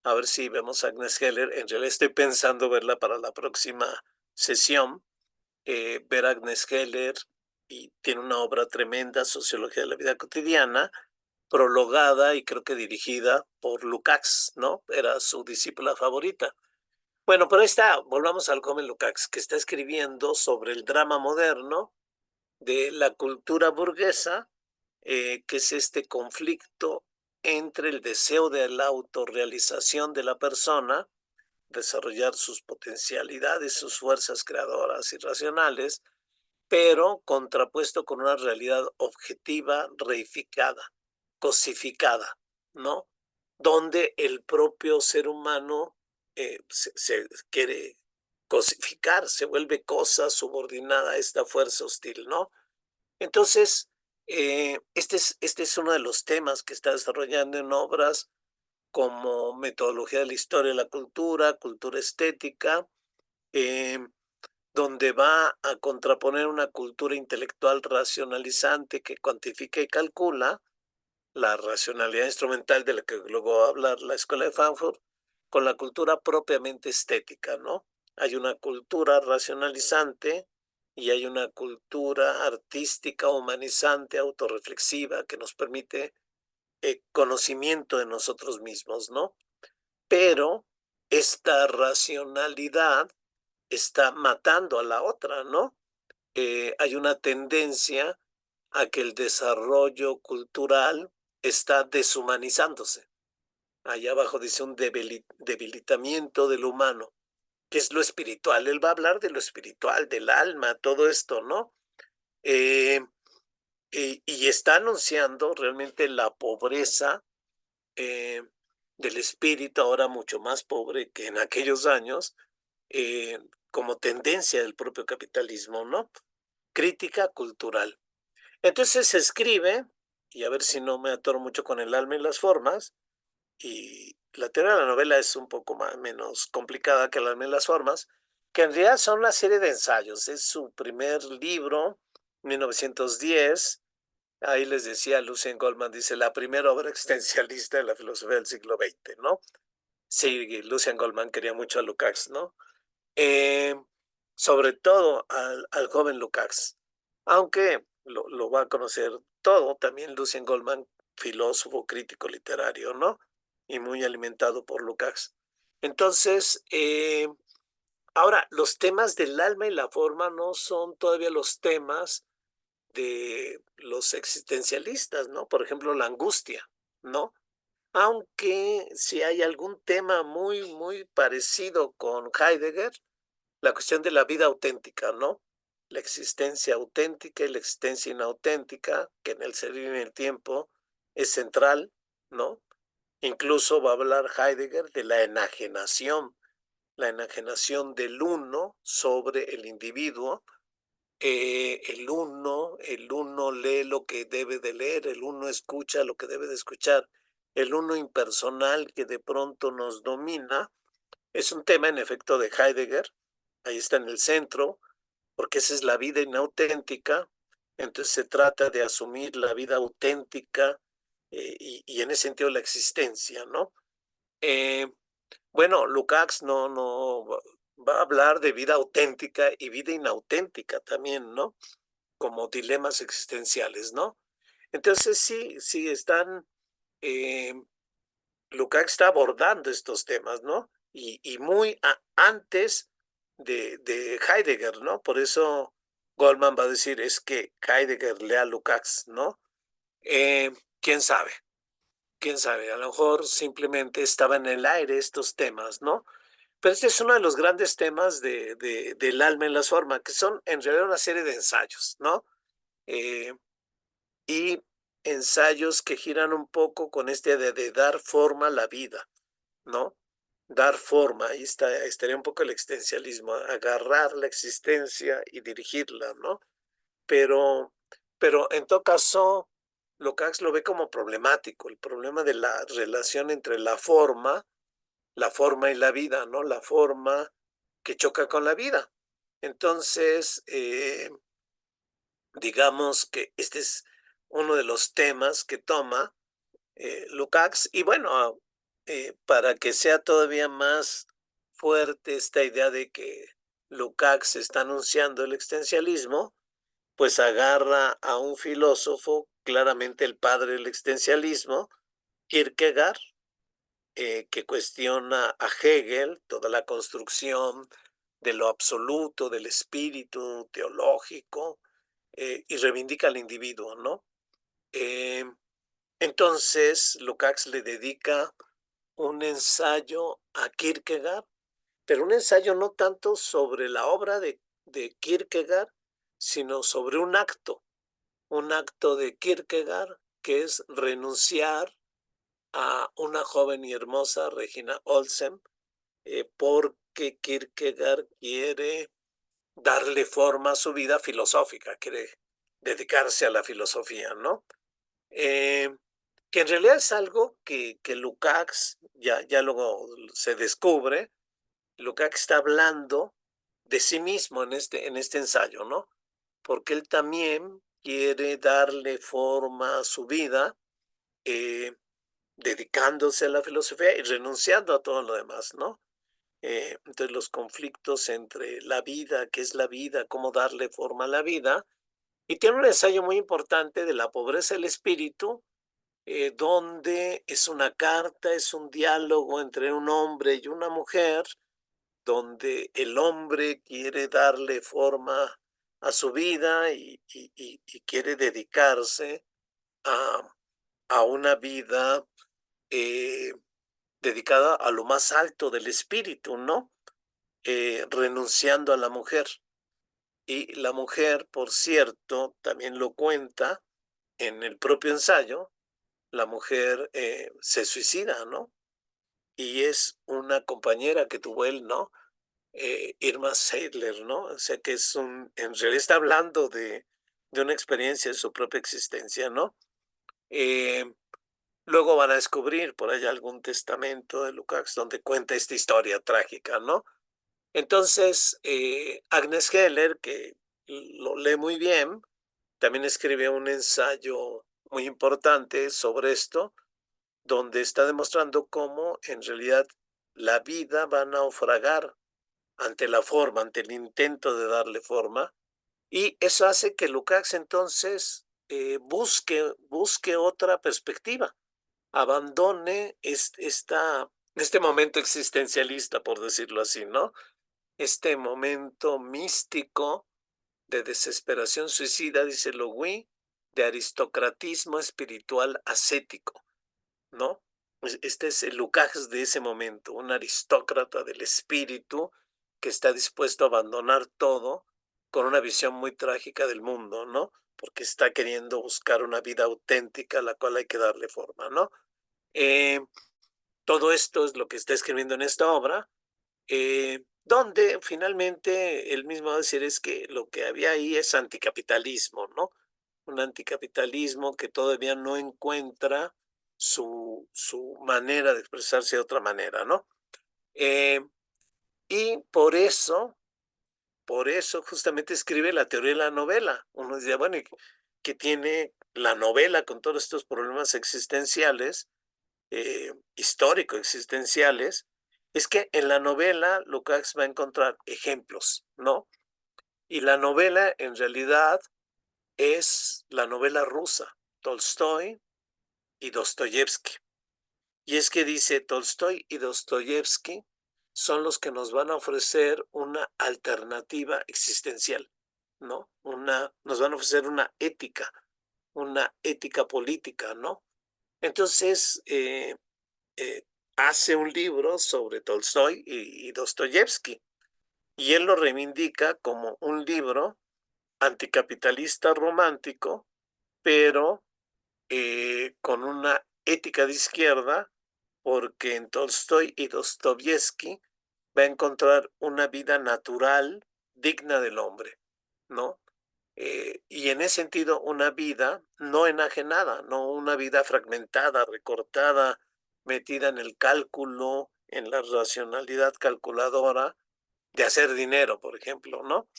A ver si vemos a Agnes Heller. En realidad estoy pensando verla para la próxima sesión. Ver a Agnes Heller y tiene una obra tremenda, Sociología de la Vida Cotidiana, prologada y creo que dirigida por Lukács, ¿no? Era su discípula favorita. Bueno, pero ahí está, volvamos al joven Lukács, que está escribiendo sobre el drama moderno de la cultura burguesa, que es este conflicto entre el deseo de la autorrealización de la persona, desarrollar sus potencialidades, sus fuerzas creadoras y racionales, pero contrapuesto con una realidad objetiva, reificada, cosificada, ¿no? Donde el propio ser humano se quiere cosificar, se vuelve cosa subordinada a esta fuerza hostil, ¿no? Entonces, este es uno de los temas que está desarrollando en obras como Metodología de la Historia de la Cultura, Cultura Estética, eh, donde va a contraponer una cultura intelectual racionalizante que cuantifica y calcula la racionalidad instrumental de la que luego va a hablar la Escuela de Frankfurt, con la cultura propiamente estética, ¿no? Hay una cultura racionalizante y hay una cultura artística, humanizante, autorreflexiva, que nos permite conocimiento de nosotros mismos, ¿no? Pero esta racionalidad está matando a la otra, ¿no? Hay una tendencia a que el desarrollo cultural está deshumanizándose. Allá abajo dice un debilitamiento del humano, que es lo espiritual. Él va a hablar de lo espiritual, del alma, todo esto, ¿no? Eh, y está anunciando realmente la pobreza eh, del espíritu, ahora mucho más pobre que en aquellos años, como tendencia del propio capitalismo, ¿no? Crítica cultural. Entonces se escribe, y a ver si no me atoro mucho con el alma y las formas, y la teoría de la novela es un poco más, menos complicada que el alma y las formas, que en realidad son una serie de ensayos. Es su primer libro, 1910. Ahí les decía Lucien Goldman, dice, la primera obra existencialista de la filosofía del siglo XX, ¿no? Sí, Lucien Goldman quería mucho a Lukács, ¿no? Eh, Sobre todo al joven Lukács, aunque lo va a conocer todo, también Lucien Goldman, filósofo, crítico literario, ¿no? Y muy alimentado por Lukács. Entonces, ahora, los temas del alma y la forma no son todavía los temas de los existencialistas, ¿no? Por ejemplo, la angustia, ¿no? Aunque si hay algún tema muy parecido con Heidegger, la cuestión de la vida auténtica, ¿no? La existencia auténtica y la existencia inauténtica, que en el ser y en el tiempo es central, ¿no? Incluso va a hablar Heidegger de la enajenación del uno sobre el individuo. El uno lee lo que debe de leer, el uno escucha lo que debe de escuchar, el uno impersonal que de pronto nos domina, es un tema en efecto de Heidegger, ahí está en el centro, porque esa es la vida inauténtica, entonces se trata de asumir la vida auténtica y en ese sentido la existencia, ¿no? Eh, bueno, Lukács no va a hablar de vida auténtica y vida inauténtica también, ¿no? Como dilemas existenciales, ¿no? Entonces sí están, eh, Lukács está abordando estos temas, ¿no? Y muy antes de Heidegger, ¿no? Por eso Goldman va a decir, es que Heidegger lea a Lukács, ¿no? Eh, ¿Quién sabe? ¿Quién sabe? A lo mejor simplemente estaba en el aire estos temas, ¿no? Pero este es uno de los grandes temas del alma en las formas, que son en realidad una serie de ensayos, ¿no? Eh, y ensayos que giran un poco con este de dar forma a la vida, ¿no? Dar forma, ahí estaría un poco el existencialismo, agarrar la existencia y dirigirla, ¿no? Pero, pero en todo caso, Lukács lo ve como problemático, el problema de la relación entre la forma y la vida, ¿no? La forma que choca con la vida. Entonces, digamos que este es uno de los temas que toma Lukács. Y bueno, para que sea todavía más fuerte esta idea de que Lukács está anunciando el existencialismo, pues agarra a un filósofo, claramente el padre del existencialismo, Kierkegaard, que cuestiona a Hegel, toda la construcción de lo absoluto, del espíritu teológico, y reivindica al individuo, ¿no? Eh, entonces, Lukács le dedica un ensayo a Kierkegaard, pero un ensayo no tanto sobre la obra de Kierkegaard, sino sobre un acto de Kierkegaard que es renunciar a una joven y hermosa Regina Olsen, porque Kierkegaard quiere darle forma a su vida filosófica, quiere dedicarse a la filosofía, ¿no? Eh, que en realidad es algo que Lukács ya luego se descubre. Lukács está hablando de sí mismo en este ensayo, ¿no? Porque él también quiere darle forma a su vida, eh, dedicándose a la filosofía y renunciando a todo lo demás, ¿no? Entonces los conflictos entre la vida, qué es la vida, cómo darle forma a la vida, y tiene un ensayo muy importante de la pobreza del espíritu, donde es una carta, es un diálogo entre un hombre y una mujer, donde el hombre quiere darle forma a su vida y quiere dedicarse a, a una vida eh, dedicada a lo más alto del espíritu, ¿no? Renunciando a la mujer. Y la mujer, por cierto, también lo cuenta en el propio ensayo, la mujer se suicida, ¿no? Y es una compañera que tuvo él, ¿no? Irma Seidler, ¿no? O sea que en realidad está hablando de una experiencia de su propia existencia, ¿no? Eh, Luego van a descubrir por allá algún testamento de Lukács donde cuenta esta historia trágica, ¿no? Entonces, Agnes Heller, que lo lee muy bien, también escribe un ensayo muy importante sobre esto, donde está demostrando cómo en realidad la vida va a naufragar ante la forma, ante el intento de darle forma, y eso hace que Lukács entonces busque otra perspectiva, abandone esta este momento existencialista, por decirlo así, ¿no? Este momento místico de desesperación suicida, dice Logui, de aristocratismo espiritual ascético, ¿no? Este es el Lukács de ese momento, un aristócrata del espíritu que está dispuesto a abandonar todo con una visión muy trágica del mundo, ¿no? Porque está queriendo buscar una vida auténtica a la cual hay que darle forma, ¿no? Eh, Todo esto es lo que está escribiendo en esta obra, donde finalmente él mismo va a decir es que lo que había ahí es anticapitalismo, ¿no? Un anticapitalismo que todavía no encuentra su manera de expresarse de otra manera, ¿no? Eh, y por eso justamente escribe la teoría de la novela. Uno dice, bueno, ¿y qué tiene la novela con todos estos problemas existenciales, histórico-existenciales? Es que en la novela Lukács va a encontrar ejemplos, ¿no? Y la novela en realidad es la novela rusa, Tolstoy y Dostoyevsky. Y es que dice, Tolstoy y Dostoyevsky son los que nos van a ofrecer una alternativa existencial, ¿no? Nos van a ofrecer una ética política, ¿no? Entonces, eh, hace un libro sobre Tolstoy y Dostoyevsky, y él lo reivindica como un libro anticapitalista romántico, pero con una ética de izquierda, porque en Tolstoy y Dostoyevsky va a encontrar una vida natural, digna del hombre, ¿no? Y en ese sentido, una vida no enajenada, no una vida fragmentada, recortada, metida en el cálculo, en la racionalidad calculadora de hacer dinero, por ejemplo, ¿no?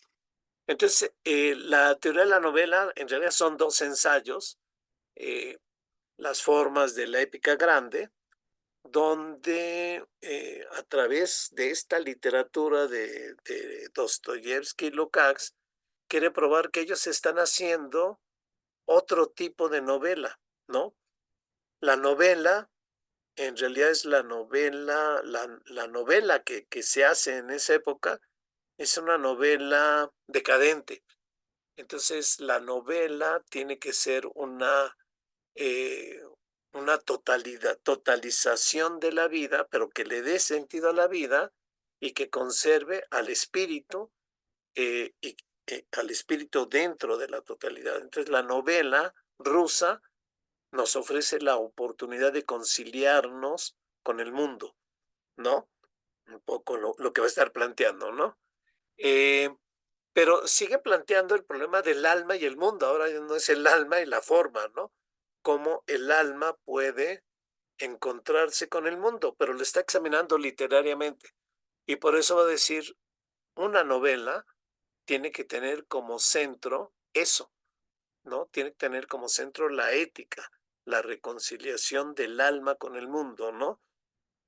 Entonces, la teoría de la novela en realidad son dos ensayos, eh, las formas de la épica grande, donde a través de esta literatura de Dostoyevsky y Lukács, quiere probar que ellos están haciendo otro tipo de novela, ¿no? La novela en realidad es la novela que se hace en esa época es una novela decadente. Entonces, la novela tiene que ser eh, una totalización de la vida, pero que le dé sentido a la vida y que conserve y, al espíritu dentro de la totalidad. Entonces, la novela rusa nos ofrece la oportunidad de conciliarnos con el mundo, ¿no? Un poco lo que va a estar planteando, ¿no? Eh, pero sigue planteando el problema del alma y el mundo. Ahora no es el alma y la forma, ¿no? Cómo el alma puede encontrarse con el mundo, pero lo está examinando literariamente. Y por eso va a decir, una novela tiene que tener como centro eso, ¿no? Tiene que tener como centro la ética, la reconciliación del alma con el mundo, ¿no?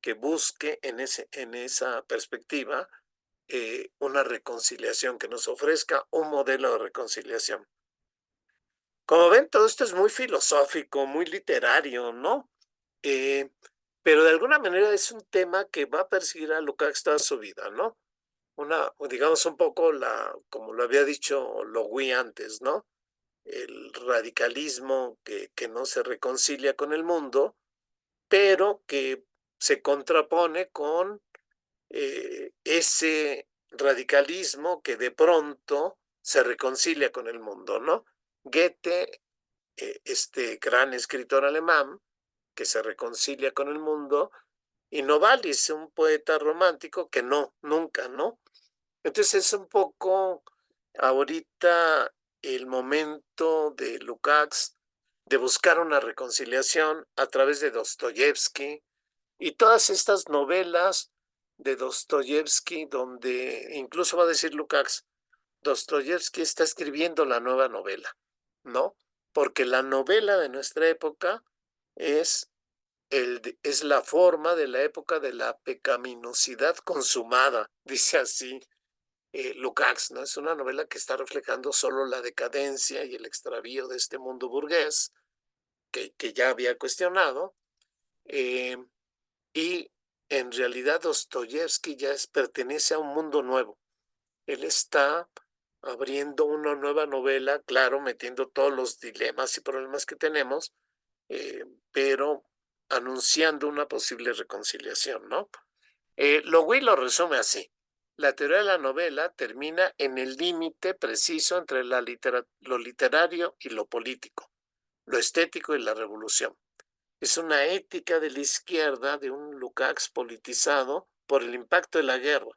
Que busque en esa perspectiva una reconciliación, que nos ofrezca un modelo de reconciliación. Como ven, todo esto es muy filosófico, muy literario, ¿no? Eh, pero de alguna manera es un tema que va a perseguir a Lukács toda su vida, ¿no? Digamos un poco como lo había dicho Logui antes, ¿no? El radicalismo que no se reconcilia con el mundo, pero que se contrapone con ese radicalismo que de pronto se reconcilia con el mundo, ¿no? Goethe, este gran escritor alemán, que se reconcilia con el mundo, y Novalis, un poeta romántico que no, nunca, ¿no? Entonces es un poco ahorita el momento de Lukács de buscar una reconciliación a través de Dostoyevsky y todas estas novelas de Dostoyevsky, donde incluso va a decir Lukács, Dostoyevsky está escribiendo la nueva novela, ¿no? Porque la novela de nuestra época es, es la forma de la época de la pecaminosidad consumada, dice así Lukács, ¿no? Es una novela que está reflejando solo la decadencia y el extravío de este mundo burgués que ya había cuestionado, eh, y en realidad Dostoyevsky pertenece a un mundo nuevo. Él está abriendo una nueva novela, claro, metiendo todos los dilemas y problemas que tenemos, pero anunciando una posible reconciliación, ¿no? Lowey lo resume así. La teoría de la novela termina en el límite preciso entre lo literario y lo político, lo estético y la revolución. Es una ética de la izquierda de un Lukács politizado por el impacto de la guerra.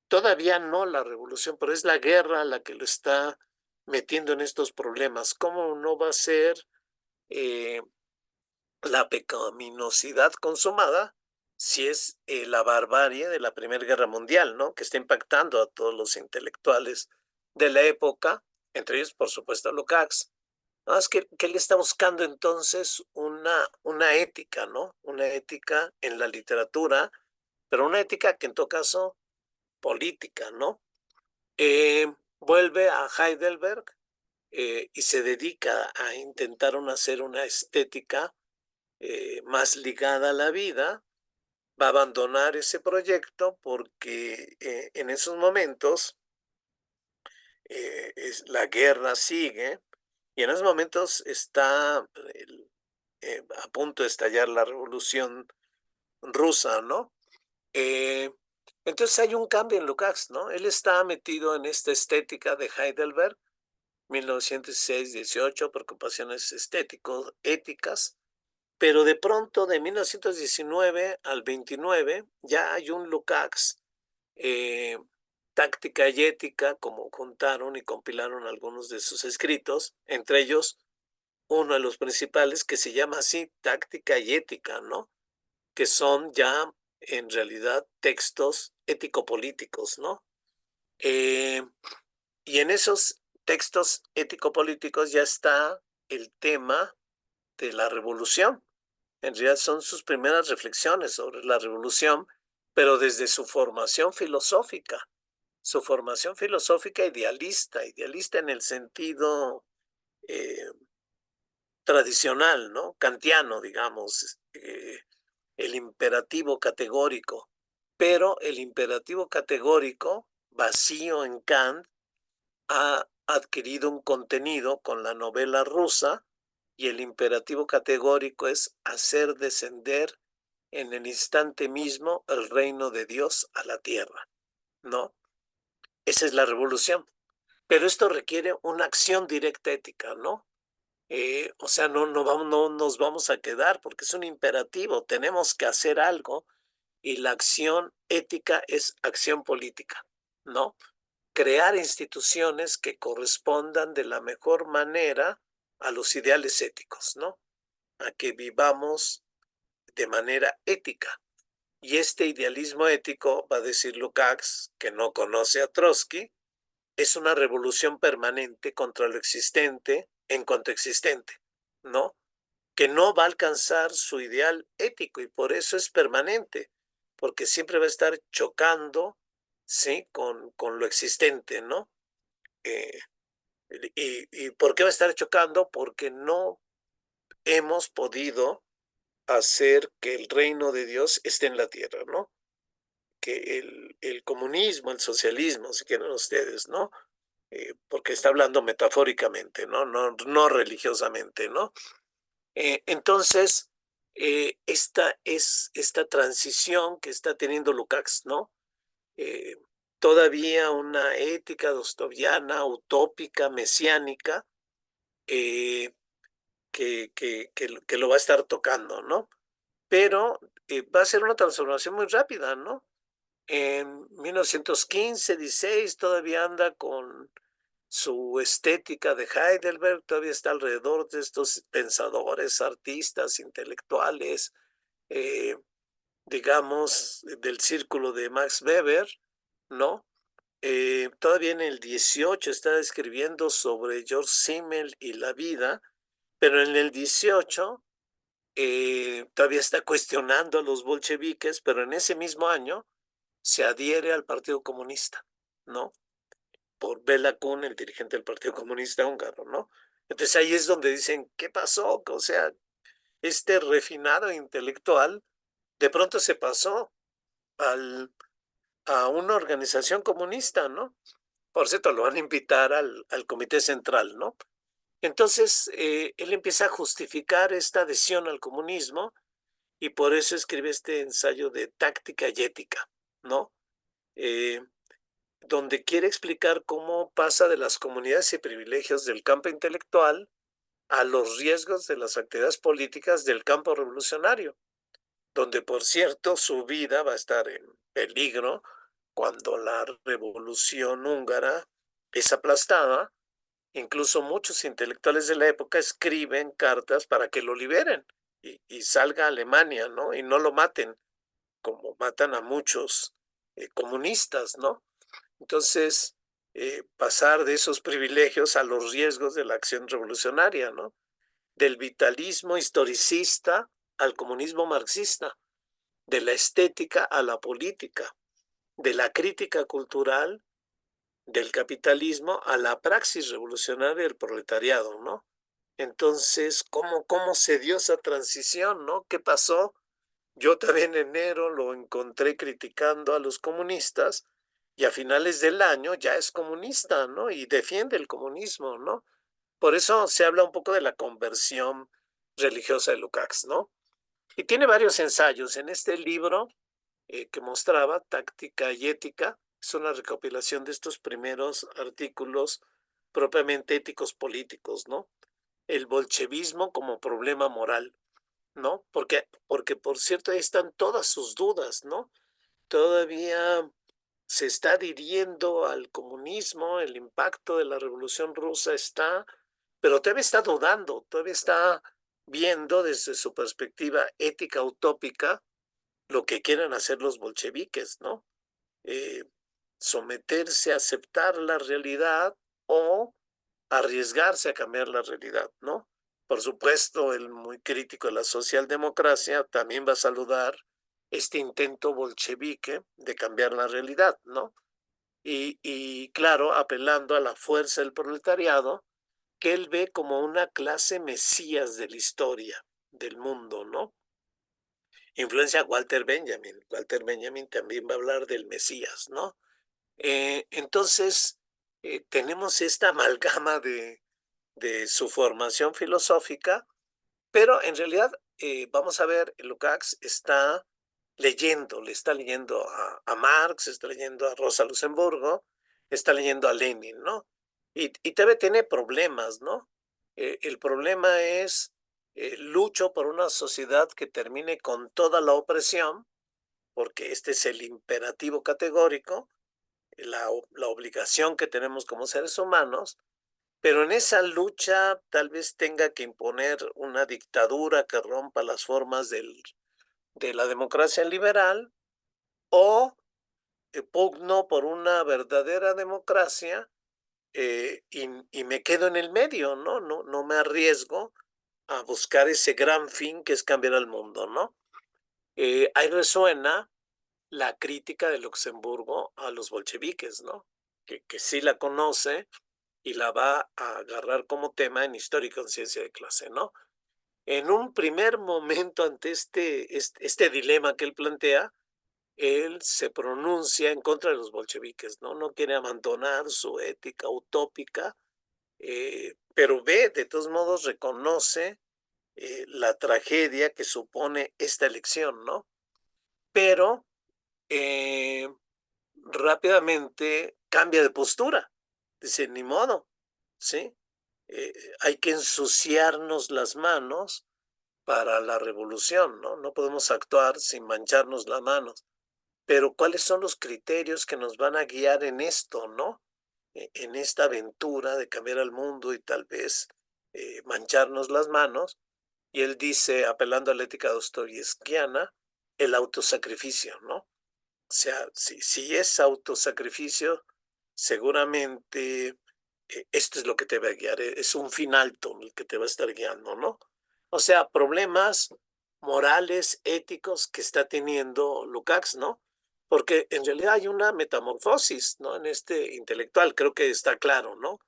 Todavía no la revolución, pero es la guerra la que lo está metiendo en estos problemas. ¿Cómo no va a ser eh, la pecaminosidad consumada si es la barbarie de la Primera Guerra Mundial, ¿no? Que está impactando a todos los intelectuales de la época, entre ellos, por supuesto, a Lukács. No, es que él está buscando entonces una ética, ¿no? Una ética en la literatura, pero una ética que en todo caso política, ¿no? Vuelve a Heidelberg y se dedica a intentar hacer una estética más ligada a la vida. Va a abandonar ese proyecto porque en esos momentos la guerra sigue y en esos momentos está a punto de estallar la revolución rusa, ¿no? Eh, entonces hay un cambio en Lukács, ¿no? Él está metido en esta estética de Heidelberg, 1916-18, preocupaciones estéticos, éticas, pero de pronto de 1919 al 29 ya hay un Lukács, eh, táctica y ética, como juntaron y compilaron algunos de sus escritos, entre ellos uno de los principales que se llama así, táctica y ética, ¿no? Que son ya en realidad textos ético-políticos, ¿no? Eh, y en esos textos ético-políticos ya está el tema de la revolución. En realidad son sus primeras reflexiones sobre la revolución, pero desde su formación filosófica idealista, idealista en el sentido eh, tradicional, ¿no? Kantiano, digamos, el imperativo categórico, pero el imperativo categórico vacío en Kant ha adquirido un contenido con la novela rusa y el imperativo categórico es hacer descender en el instante mismo el reino de Dios a la tierra, ¿no? Esa es la revolución. Pero esto requiere una acción directa ética, ¿no? O sea, no nos vamos a quedar porque es un imperativo, tenemos que hacer algo y la acción ética es acción política, ¿no? Crear instituciones que correspondan de la mejor manera a los ideales éticos, ¿no? A que vivamos de manera ética. Y este idealismo ético, va a decir Lukács, que no conoce a Trotsky, es una revolución permanente contra lo existente en cuanto existente, ¿no? Que no va a alcanzar su ideal ético y por eso es permanente, porque siempre va a estar chocando, ¿sí? Con lo existente, ¿no? Eh, y ¿por qué va a estar chocando? Porque no hemos podido hacer que el reino de Dios esté en la tierra, ¿no? Que el comunismo, el socialismo, si quieren ustedes, ¿no? Porque está hablando metafóricamente, ¿no? No religiosamente, ¿no? Entonces, esta transición que está teniendo Lukács, ¿no? Eh, todavía una ética dostoviana, utópica, mesiánica, eh, que lo va a estar tocando, ¿no? Pero va a ser una transformación muy rápida, ¿no? En 1915, 16, todavía anda con su estética de Heidelberg, todavía está alrededor de estos pensadores, artistas, intelectuales, eh, digamos, del círculo de Max Weber, ¿no? Todavía en el 18 está escribiendo sobre George Simmel y la vida, pero en el 18 todavía está cuestionando a los bolcheviques, pero en ese mismo año se adhiere al Partido Comunista, ¿no? Por Bela Kun, el dirigente del Partido Comunista Húngaro, ¿no? Entonces ahí es donde dicen, ¿qué pasó? O sea, este refinado intelectual de pronto se pasó a una organización comunista, ¿no? Por cierto, lo van a invitar al Comité Central, ¿no? Entonces, él empieza a justificar esta adhesión al comunismo y por eso escribe este ensayo de táctica y ética, ¿no? Eh, donde quiere explicar cómo pasa de las comunidades y privilegios del campo intelectual a los riesgos de las actividades políticas del campo revolucionario, donde por cierto su vida va a estar en peligro cuando la revolución húngara es aplastada. Incluso muchos intelectuales de la época escriben cartas para que lo liberen y salga a Alemania, ¿no? Y no lo maten, como matan a muchos comunistas, ¿no? Entonces, pasar de esos privilegios a los riesgos de la acción revolucionaria, ¿no? Del vitalismo historicista al comunismo marxista, de la estética a la política, de la crítica cultural del capitalismo a la praxis revolucionaria del proletariado, ¿no? Entonces, ¿cómo se dio esa transición, ¿no? ¿Qué pasó? Yo también en enero lo encontré criticando a los comunistas y a finales del año ya es comunista, ¿no? Y defiende el comunismo, ¿no? Por eso se habla un poco de la conversión religiosa de Lukács, ¿no? Y tiene varios ensayos. En este libro que mostraba, Táctica y Ética, es una recopilación de estos primeros artículos propiamente éticos políticos, ¿no? El bolchevismo como problema moral, ¿no? Porque por cierto, ahí están todas sus dudas, ¿no? Todavía se está adhiriendo al comunismo, el impacto de la Revolución Rusa está, pero todavía está dudando, todavía está viendo desde su perspectiva ética utópica lo que quieren hacer los bolcheviques, ¿no? Eh, Someterse a aceptar la realidad o arriesgarse a cambiar la realidad, ¿no? Por supuesto, el muy crítico de la socialdemocracia también va a saludar este intento bolchevique de cambiar la realidad, ¿no? Y claro, apelando a la fuerza del proletariado, que él ve como una clase mesías de la historia del mundo, ¿no? Influencia Walter Benjamin. Walter Benjamin también va a hablar del Mesías, ¿no? Entonces, tenemos esta amalgama de su formación filosófica, pero en realidad, vamos a ver, Lukács está leyendo, le está leyendo a Marx, está leyendo a Rosa Luxemburgo, está leyendo a Lenin, ¿no? Y todavía tiene problemas, ¿no? El problema es, lucho por una sociedad que termine con toda la opresión, porque este es el imperativo categórico, la obligación que tenemos como seres humanos, pero en esa lucha tal vez tenga que imponer una dictadura que rompa las formas de la democracia liberal o pugno por una verdadera democracia y me quedo en el medio, ¿no? No me arriesgo a buscar ese gran fin que es cambiar al mundo, ¿no? Ahí resuena la crítica de Luxemburgo a los bolcheviques, ¿no? Que sí la conoce y la va a agarrar como tema en Historia y Conciencia de Clase, ¿no? En un primer momento ante este dilema que él plantea, él se pronuncia en contra de los bolcheviques, ¿no? No quiere abandonar su ética utópica, pero ve, de todos modos, reconoce la tragedia que supone esta elección, ¿no? Pero eh, rápidamente cambia de postura. Dice, ni modo, ¿sí? Hay que ensuciarnos las manos para la revolución, ¿no? No podemos actuar sin mancharnos las manos. Pero ¿cuáles son los criterios que nos van a guiar en esto, ¿no? En esta aventura de cambiar al mundo y tal vez mancharnos las manos. Y él dice, apelando a la ética dostoyevskiana, el autosacrificio, ¿no? O sea, si es autosacrificio, seguramente esto es lo que te va a guiar, es un fin alto el que te va a estar guiando, ¿no? O sea, problemas morales, éticos que está teniendo Lukács, ¿no? Porque en realidad hay una metamorfosis, ¿no? En este intelectual, creo que está claro, ¿no?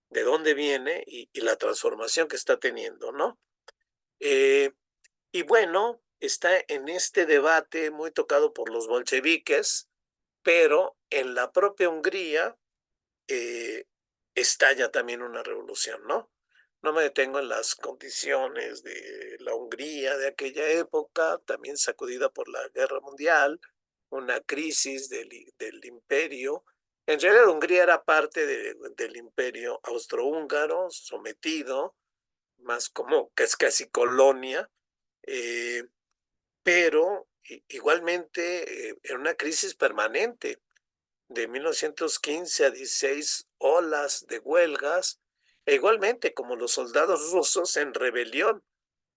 De dónde viene y la transformación que está teniendo, ¿no? Eh, y bueno, está en este debate muy tocado por los bolcheviques, pero en la propia Hungría eh, estalla también una revolución, ¿no? No me detengo en las condiciones de la Hungría de aquella época, también sacudida por la Guerra Mundial, una crisis del imperio. En realidad Hungría era parte del imperio austrohúngaro, sometido, más como que es casi colonia, eh, pero igualmente en una crisis permanente de 1915 a 16 olas de huelgas, e igualmente como los soldados rusos en rebelión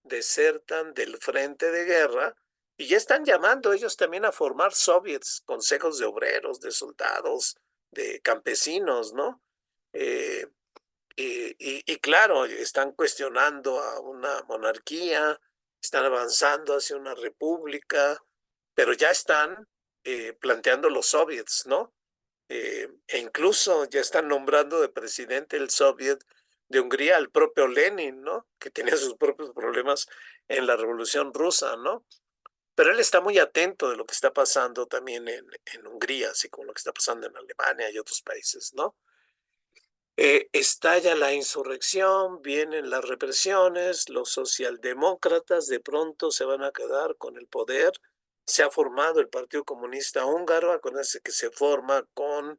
desertan del frente de guerra y ya están llamando ellos también a formar soviets, consejos de obreros, de soldados, de campesinos, ¿no? Eh, y claro, están cuestionando a una monarquía, están avanzando hacia una república, pero ya están planteando los soviets, ¿no? E incluso ya están nombrando de presidente el Soviet de Hungría al propio Lenin, ¿no? Que tenía sus propios problemas en la Revolución Rusa, ¿no? Pero él está muy atento de lo que está pasando también en Hungría, así como lo que está pasando en Alemania y otros países, ¿no? Estalla la insurrección, vienen las represiones, los socialdemócratas de pronto se van a quedar con el poder. Se ha formado el Partido Comunista Húngaro, acuérdense que se forma con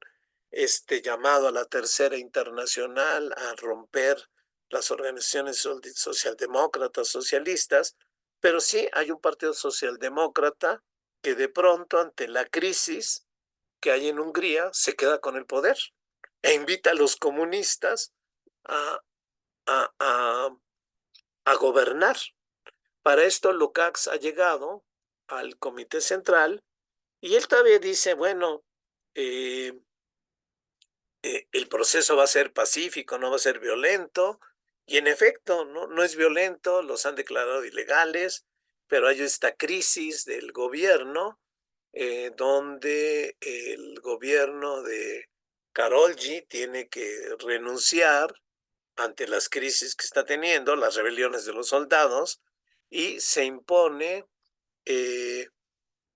este llamado a la Tercera Internacional a romper las organizaciones socialdemócratas, socialistas, pero sí hay un partido socialdemócrata que de pronto ante la crisis que hay en Hungría se queda con el poder e invita a los comunistas a, a, a, a gobernar. Para esto Lukács ha llegado al Comité Central y él todavía dice, bueno, eh, el proceso va a ser pacífico, no va a ser violento, y en efecto, no es violento, los han declarado ilegales, pero hay esta crisis del gobierno, donde el gobierno de Karolyi tiene que renunciar ante las crisis que está teniendo, las rebeliones de los soldados, y se impone eh,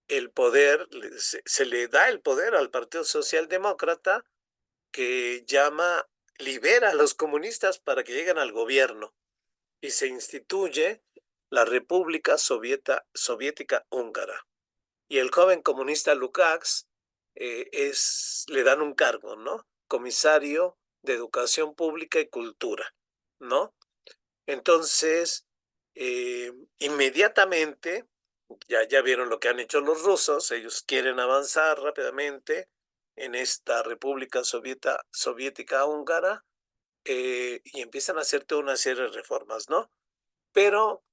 el poder, se le da el poder al Partido Socialdemócrata que llama, libera a los comunistas para que lleguen al gobierno y se instituye la República Soviética Húngara. Y el joven comunista Lukács le dan un cargo, ¿no? Comisario de Educación Pública y Cultura, ¿no? Entonces, inmediatamente, ya vieron lo que han hecho los rusos, ellos quieren avanzar rápidamente en esta República Soviética Húngara y empiezan a hacer toda una serie de reformas, ¿no? Pero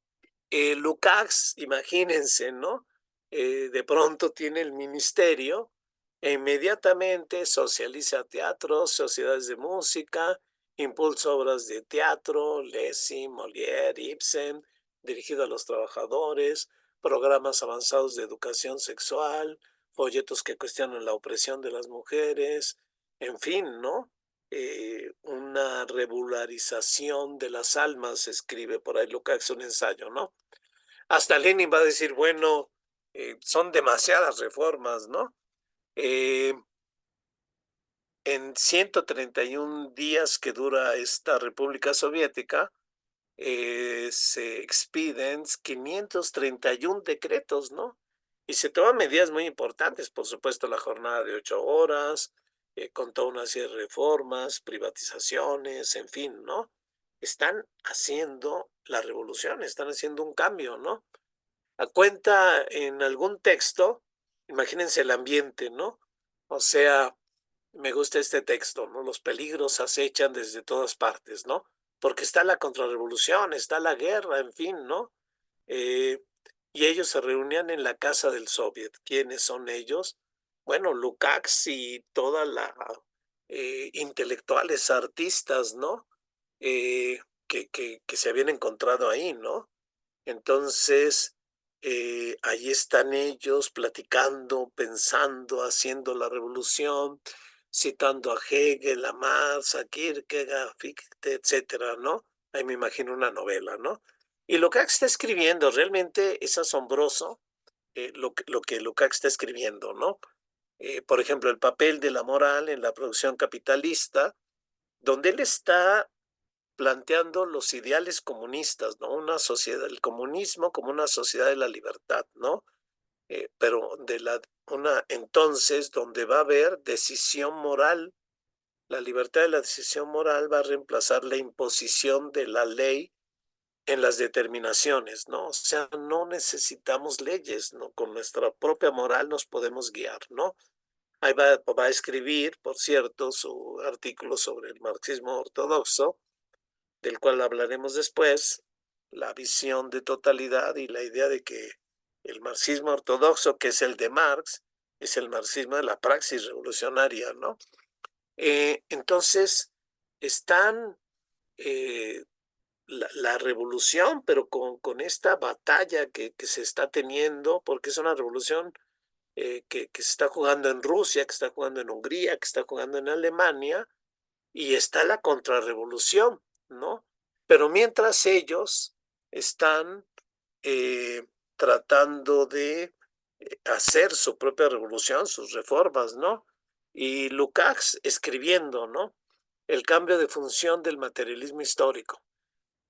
Lukács, imagínense, ¿no? De pronto tiene el ministerio e inmediatamente socializa teatros, sociedades de música, impulsa obras de teatro, Lessing, Molière, Ibsen, dirigido a los trabajadores, programas avanzados de educación sexual, folletos que cuestionan la opresión de las mujeres, en fin, ¿no? Una regularización de las almas, escribe por ahí Lukács un ensayo, ¿no? Hasta Lenin va a decir, bueno, son demasiadas reformas, ¿no? Eh, en 131 días que dura esta República Soviética, se expiden 531 decretos, ¿no? Y se toman medidas muy importantes, por supuesto, la jornada de 8 horas, con toda una serie de reformas, privatizaciones, en fin, ¿no? Están haciendo la revolución, están haciendo un cambio, ¿no? A cuenta en algún texto, imagínense el ambiente, ¿no? O sea, me gusta este texto, ¿no? Los peligros acechan desde todas partes, ¿no? Porque está la contrarrevolución, está la guerra, en fin, ¿no? Eh, y ellos se reunían en la casa del Soviet. ¿Quiénes son ellos? Bueno, Lukács y toda la intelectuales, artistas, ¿no? Que se habían encontrado ahí, ¿no? Entonces, ahí están ellos platicando, pensando, haciendo la revolución, citando a Hegel, a Marx, a Kierkegaard, Fichte, etcétera, ¿no? Ahí me imagino una novela, ¿no? Y Lukács está escribiendo, realmente es asombroso lo que Lukács está escribiendo, ¿no? Por ejemplo, el papel de la moral en la producción capitalista, donde él está planteando los ideales comunistas, ¿no? Una sociedad, el comunismo como una sociedad de la libertad, ¿no? Pero entonces donde va a haber decisión moral, la libertad de la decisión moral va a reemplazar la imposición de la ley en las determinaciones, ¿no? O sea, no necesitamos leyes, ¿no? Con nuestra propia moral nos podemos guiar, ¿no? Ahí va a escribir, por cierto, su artículo sobre el marxismo ortodoxo, del cual hablaremos después, la visión de totalidad y la idea de que el marxismo ortodoxo, que es el de Marx, es el marxismo de la praxis revolucionaria, ¿no? Entonces, están la revolución, pero con esta batalla que se está teniendo, porque es una revolución que se está jugando en Rusia, que está jugando en Hungría, que está jugando en Alemania, y está la contrarrevolución, ¿no? Pero mientras ellos están eh, tratando de hacer su propia revolución, sus reformas, ¿no? Y Lukács escribiendo, ¿no? El cambio de función del materialismo histórico.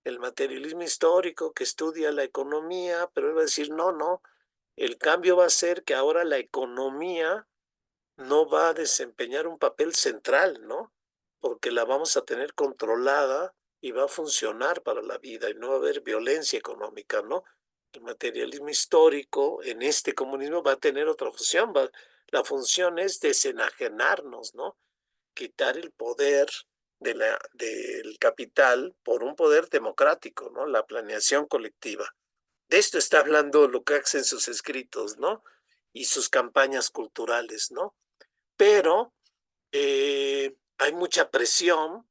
El materialismo histórico que estudia la economía, pero él va a decir, no, no, el cambio va a ser que ahora la economía no va a desempeñar un papel central, ¿no? Porque la vamos a tener controlada y va a funcionar para la vida y no va a haber violencia económica, ¿no? El materialismo histórico en este comunismo va a tener otra función. La función es desenajenarnos, ¿no? Quitar el poder del capital por un poder democrático, ¿no? La planeación colectiva. De esto está hablando Lukács en sus escritos, ¿no? Y sus campañas culturales, ¿no? Pero hay mucha presión,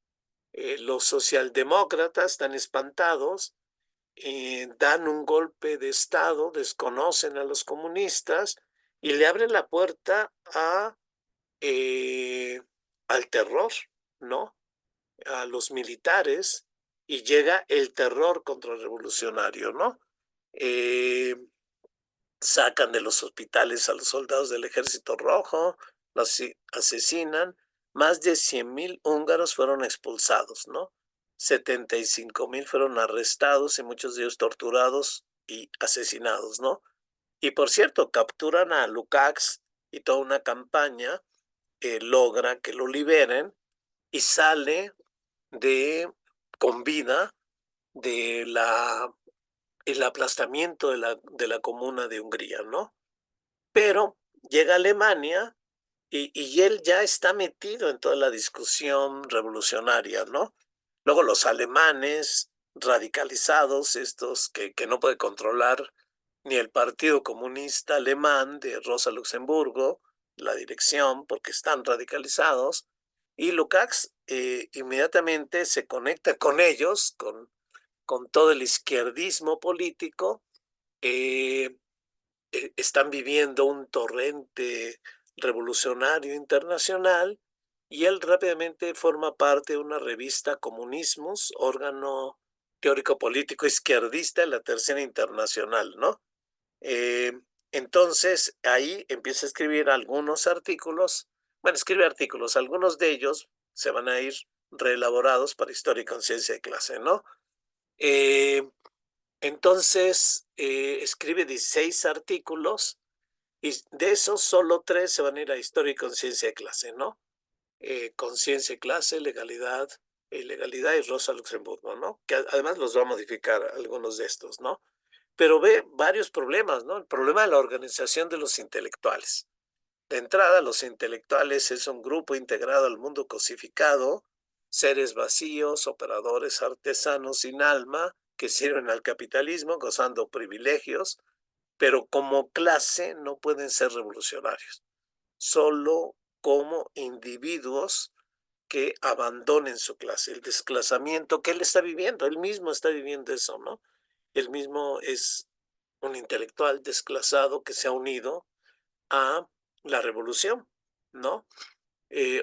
los socialdemócratas están espantados, dan un golpe de Estado, desconocen a los comunistas y le abren la puerta eh, al terror, ¿no? A los militares y llega el terror contrarrevolucionario, ¿no? Eh, Sacan de los hospitales a los soldados del Ejército Rojo, los asesinan. Más de 100,000 húngaros fueron expulsados, ¿no? 75,000 fueron arrestados y muchos de ellos torturados y asesinados, ¿no? Y por cierto, capturan a Lukács y toda una campaña logra que lo liberen y sale de con vida de el aplastamiento de la comuna de Hungría, ¿no? Pero llega a Alemania y él ya está metido en toda la discusión revolucionaria, ¿no? Luego los alemanes radicalizados, estos que no puede controlar ni el Partido Comunista Alemán de Rosa Luxemburgo, la dirección, porque están radicalizados, y Lukács inmediatamente se conecta con ellos, con todo el izquierdismo político, eh, están viviendo un torrente revolucionario internacional y él rápidamente forma parte de una revista Comunismos, órgano teórico político izquierdista de la Tercera Internacional, ¿no? Eh, entonces ahí empieza a escribir algunos artículos, bueno, escribe artículos, algunos de ellos se van a ir reelaborados para Historia y Conciencia de Clase, ¿no? Eh, entonces escribe 16 artículos y de esos, solo 3 se van a ir a historia y conciencia de clase, ¿no? Conciencia de clase, legalidad, ilegalidad y Rosa Luxemburgo, ¿no? Que además los va a modificar algunos de estos, ¿no? Pero ve varios problemas, ¿no? El problema de la organización de los intelectuales. De entrada, los intelectuales es un grupo integrado al mundo cosificado, seres vacíos, operadores artesanos sin alma, que sirven al capitalismo gozando privilegios, pero como clase no pueden ser revolucionarios, solo como individuos que abandonen su clase, el desclasamiento que él está viviendo, él mismo está viviendo eso, ¿no? Él mismo es un intelectual desclasado que se ha unido a la revolución, ¿no?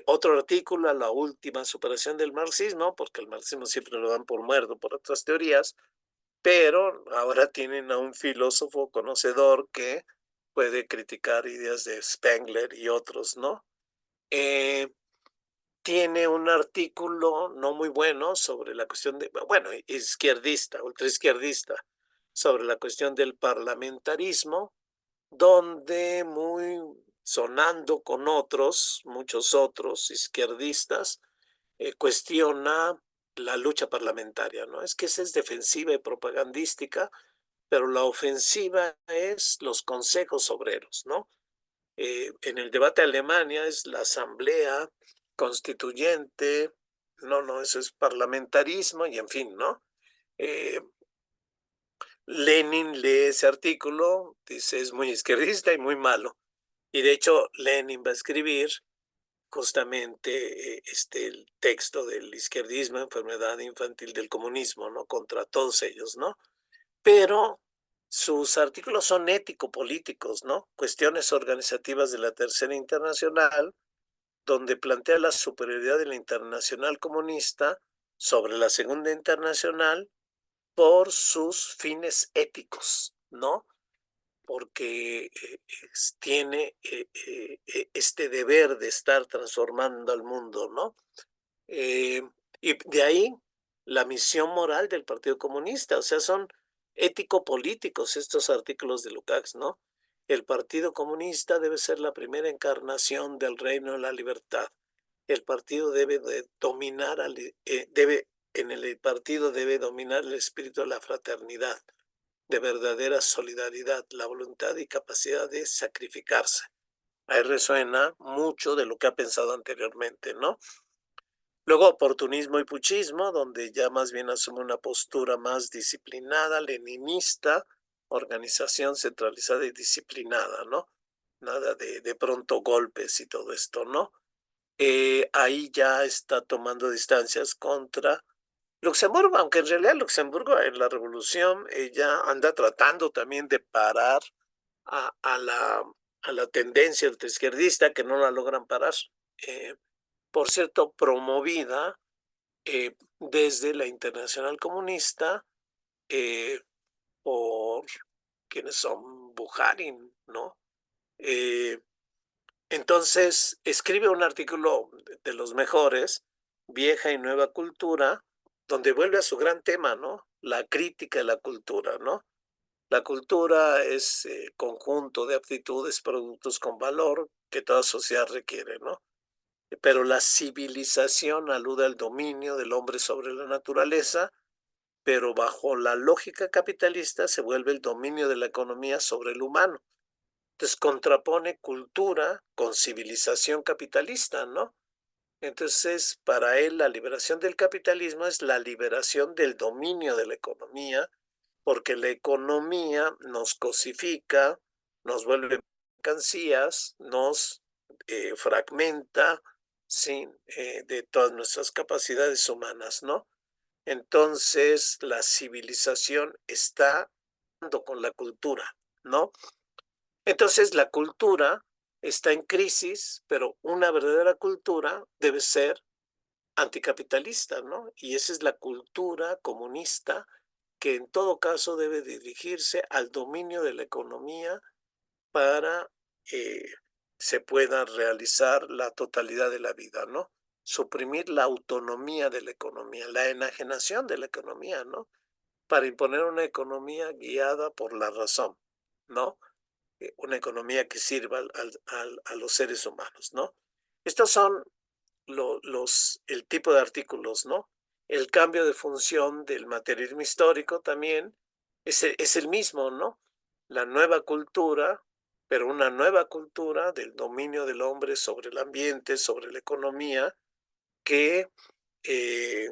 Otro artículo, la última superación del marxismo, porque el marxismo siempre lo dan por muerto por otras teorías, pero ahora tienen a un filósofo conocedor que puede criticar ideas de Spengler y otros, ¿no? Tiene un artículo no muy bueno sobre la cuestión de, bueno, izquierdista, ultraizquierdista, sobre la cuestión del parlamentarismo, donde muy sonando con otros, muchos otros izquierdistas, cuestiona la lucha parlamentaria, ¿no? Es que esa es defensiva y propagandística, pero la ofensiva es los consejos obreros, ¿no? En el debate de Alemania es la asamblea constituyente, no, eso es parlamentarismo y en fin, ¿no? Eh, Lenin lee ese artículo, dice es muy izquierdista y muy malo. Y de hecho, Lenin va a escribir justamente el texto del izquierdismo, enfermedad infantil del comunismo, ¿no? Contra todos ellos, ¿no? Pero sus artículos son ético-políticos, ¿no? Cuestiones organizativas de la Tercera Internacional, donde plantea la superioridad de la Internacional Comunista sobre la Segunda Internacional por sus fines éticos, ¿no? Porque tiene este deber de estar transformando al mundo, ¿no? Eh, y de ahí la misión moral del Partido Comunista, o sea, son ético-políticos estos artículos de Lukács, ¿no? El Partido Comunista debe ser la primera encarnación del reino de la libertad. El partido debe de dominar, en el partido debe dominar el espíritu de la fraternidad, de verdadera solidaridad, la voluntad y capacidad de sacrificarse. Ahí resuena mucho de lo que ha pensado anteriormente, ¿no? Luego oportunismo y puchismo, donde ya más bien asume una postura más disciplinada, leninista, organización centralizada y disciplinada, ¿no? Nada de pronto golpes y todo esto, ¿no? Ahí ya está tomando distancias contra Luxemburgo, aunque en realidad Luxemburgo en la revolución ya anda tratando también de parar a, a la, a la tendencia ultraizquierdista que no la logran parar. Eh, por cierto, promovida desde la Internacional Comunista eh, por quienes son Bujarin, ¿no? Eh, entonces, escribe un artículo de los mejores, Vieja y Nueva Cultura, donde vuelve a su gran tema, ¿no? La crítica de la cultura, ¿no? La cultura es conjunto de aptitudes, productos con valor que toda sociedad requiere, ¿no? Pero la civilización alude al dominio del hombre sobre la naturaleza, pero bajo la lógica capitalista se vuelve el dominio de la economía sobre el humano. Entonces contrapone cultura con civilización capitalista, ¿no? Entonces, para él, la liberación del capitalismo es la liberación del dominio de la economía, porque la economía nos cosifica, nos vuelve mercancías, nos fragmenta ¿sí? De todas nuestras capacidades humanas, ¿no? Entonces, la civilización está con la cultura, ¿no? Entonces, la cultura está en crisis, pero una verdadera cultura debe ser anticapitalista, ¿no? Y esa es la cultura comunista que en todo caso debe dirigirse al dominio de la economía para se pueda realizar la totalidad de la vida, ¿no? Suprimir la autonomía de la economía, la enajenación de la economía, ¿no? Para imponer una economía guiada por la razón, ¿no? Una economía que sirva a los seres humanos, ¿no? Estos son el tipo de artículos, ¿no? El cambio de función del materialismo histórico también es el mismo, ¿no? La nueva cultura, pero una nueva cultura del dominio del hombre sobre el ambiente, sobre la economía, que eh,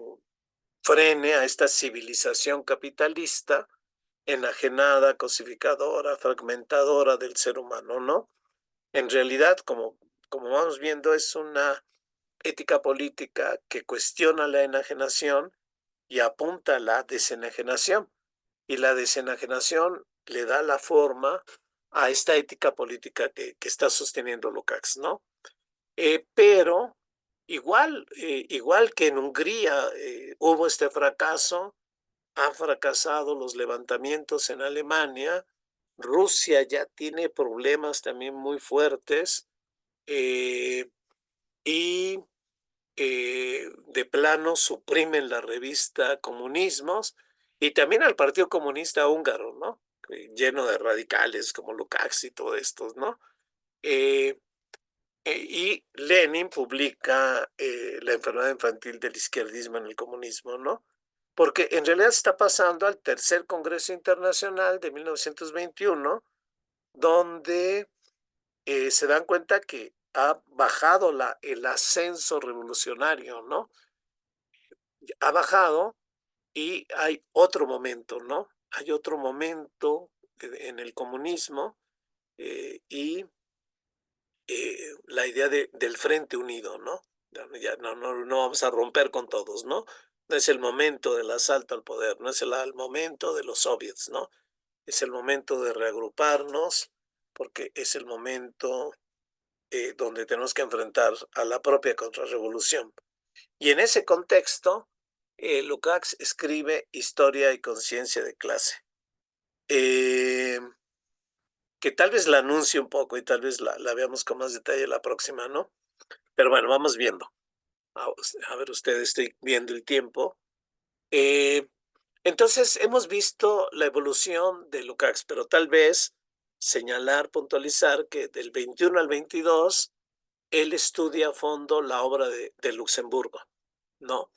frene a esta civilización capitalista enajenada, cosificadora, fragmentadora del ser humano, ¿no? En realidad, como vamos viendo, es una ética política que cuestiona la enajenación y apunta a la desenajenación. Y la desenajenación le da la forma a esta ética política que está sosteniendo Lukács, ¿no? Pero igual que en Hungría hubo este fracaso, han fracasado los levantamientos en Alemania, Rusia ya tiene problemas también muy fuertes, y de plano suprimen la revista Comunismos y también al Partido Comunista Húngaro, ¿no? Lleno de radicales como Lukács y todo estos, ¿no? Eh, y Lenin publica La enfermedad infantil del izquierdismo en el comunismo, ¿no? Porque en realidad está pasando al tercer Congreso Internacional de 1921, donde se dan cuenta que ha bajado el ascenso revolucionario, ¿no? Ha bajado y hay otro momento, ¿no? Hay otro momento en el comunismo y la idea del Frente Unido, ¿no? Ya no vamos a romper con todos, ¿no? No es el momento del asalto al poder, no es el momento de los soviets, ¿no? Es el momento de reagruparnos porque es el momento donde tenemos que enfrentar a la propia contrarrevolución. Y en ese contexto, Lukács escribe Historia y conciencia de clase, eh, que tal vez la anuncie un poco y tal vez la veamos con más detalle la próxima, ¿no? Pero bueno, vamos viendo. A ver, ustedes, estoy viendo el tiempo. Eh, entonces, hemos visto la evolución de Lukács, pero tal vez señalar, puntualizar que del 21 al 22, él estudia a fondo la obra de Luxemburgo, ¿no?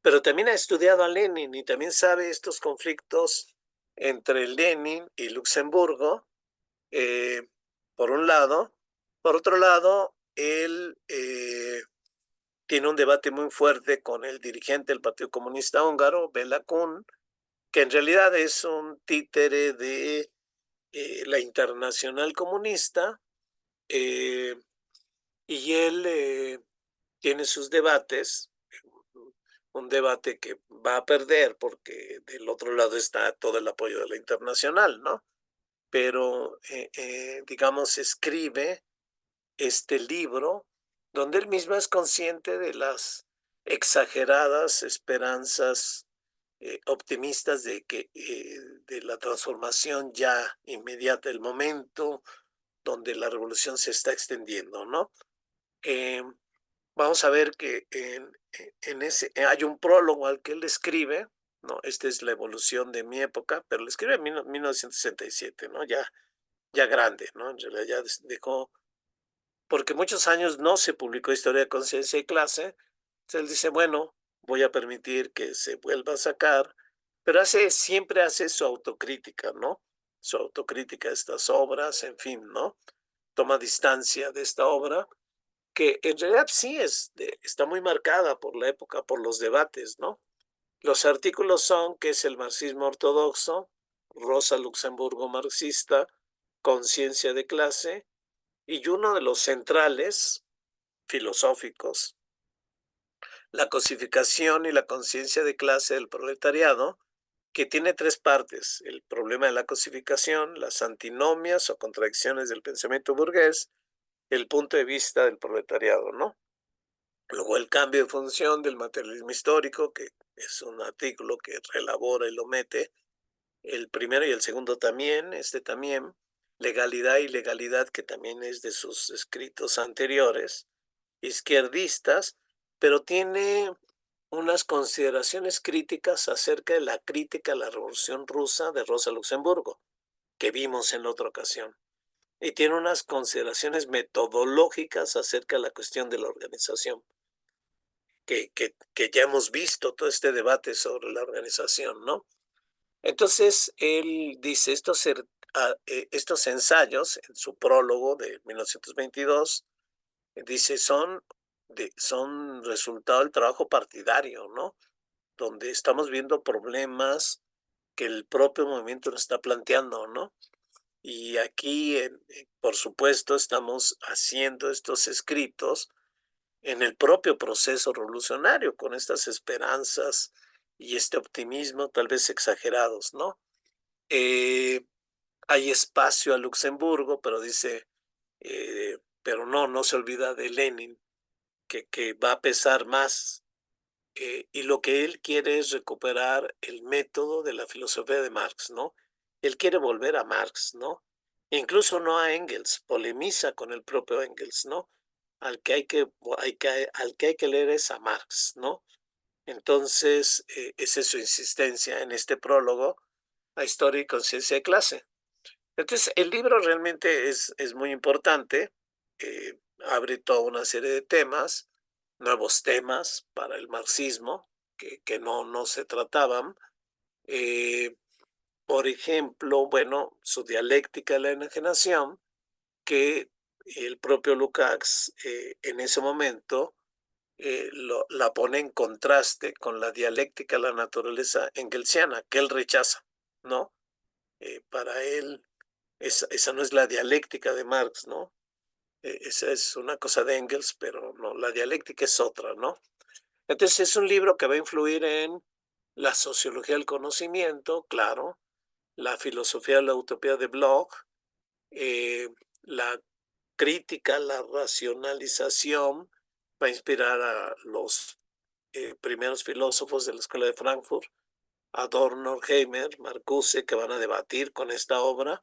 Pero también ha estudiado a Lenin y también sabe estos conflictos entre Lenin y Luxemburgo, eh, por un lado. Por otro lado, él tiene un debate muy fuerte con el dirigente del Partido Comunista Húngaro, Béla Kun, que en realidad es un títere de la Internacional Comunista, eh, y él tiene sus debates, un debate que va a perder porque del otro lado está todo el apoyo de la Internacional, ¿no? Pero, digamos, escribe este libro donde él mismo es consciente de las exageradas esperanzas optimistas de que de la transformación ya inmediata, el momento donde la revolución se está extendiendo, ¿no? Eh, Vamos a ver que en ese hay un prólogo al que él escribe, ¿no? Esta es la evolución de mi época, pero lo escribe en 1967, ¿no? Ya grande, ¿no? En realidad ya dejó, porque muchos años no se publicó Historia de Conciencia y Clase. Entonces él dice, bueno, voy a permitir que se vuelva a sacar, pero siempre hace su autocrítica, ¿no? Su autocrítica de estas obras, en fin, ¿no? Toma distancia de esta obra que en realidad sí está muy marcada por la época, por los debates, ¿no? Los artículos son que es el marxismo ortodoxo, Rosa Luxemburgo marxista, conciencia de clase, y uno de los centrales filosóficos, la cosificación y la conciencia de clase del proletariado, que tiene tres partes: el problema de la cosificación, las antinomias o contradicciones del pensamiento burgués, el punto de vista del proletariado, ¿no? Luego el cambio de función del materialismo histórico, que es un artículo que relabora y lo mete. El primero y el segundo también, también. Legalidad y legalidad, que también es de sus escritos anteriores, izquierdistas, pero tiene unas consideraciones críticas acerca de la crítica a la Revolución Rusa de Rosa Luxemburgo, que vimos en la otra ocasión. Y tiene unas consideraciones metodológicas acerca de la cuestión de la organización, que ya hemos visto todo este debate sobre la organización, ¿no? Entonces, él dice, estos ensayos, en su prólogo de 1922, dice, son resultado del trabajo partidario, ¿no? Donde estamos viendo problemas que el propio movimiento nos está planteando, ¿no? Y aquí, por supuesto, estamos haciendo estos escritos en el propio proceso revolucionario, con estas esperanzas y este optimismo tal vez exagerados, ¿no? Eh, Hay espacio a Luxemburgo, pero dice, pero no se olvida de Lenin, que va a pesar más y lo que él quiere es recuperar el método de la filosofía de Marx, ¿no? Él quiere volver a Marx, ¿no? Incluso no a Engels, polemiza con el propio Engels, ¿no? Al que hay que leer es a Marx, ¿no? Entonces, esa es su insistencia en este prólogo a Historia y Conciencia de Clase. Entonces, el libro realmente es muy importante, abre toda una serie de temas, nuevos temas para el marxismo que no se trataban. Eh, por ejemplo, bueno, su dialéctica de la enajenación, que el propio Lukács en ese momento la pone en contraste con la dialéctica de la naturaleza engelsiana, que él rechaza, ¿no? Para él, esa no es la dialéctica de Marx, ¿no? Esa es una cosa de Engels, pero no, la dialéctica es otra, ¿no? Entonces es un libro que va a influir en la sociología del conocimiento, claro, la filosofía de la utopía de Bloch, la crítica, la racionalización, va a inspirar a los primeros filósofos de la Escuela de Frankfurt, Adorno, Horkheimer, Marcuse, que van a debatir con esta obra,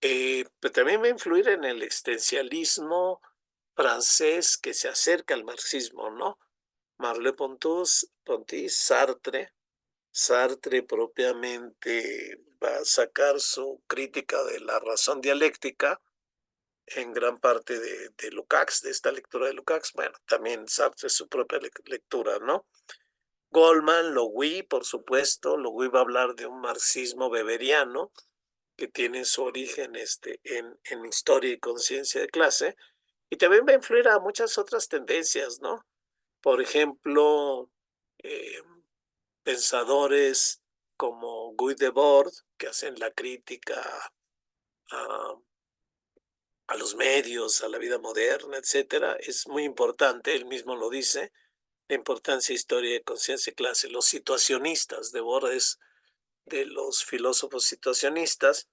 pero también va a influir en el existencialismo francés que se acerca al marxismo, ¿no? Merleau-Ponty, Sartre propiamente va a sacar su crítica de la razón dialéctica en gran parte de Lukács, de esta lectura de Lukács. Bueno, también Sartre su propia lectura, ¿no? Goldman, Logui, por supuesto, Logui va a hablar de un marxismo weberiano que tiene su origen en historia y conciencia de clase, y también va a influir a muchas otras tendencias, ¿no? Por ejemplo, eh, pensadores como Guy Debord, que hacen la crítica a, a los medios, a la vida moderna, etcétera, es muy importante, él mismo lo dice, la importancia de historia y conciencia de clase. Los situacionistas, Debord es de los filósofos situacionistas.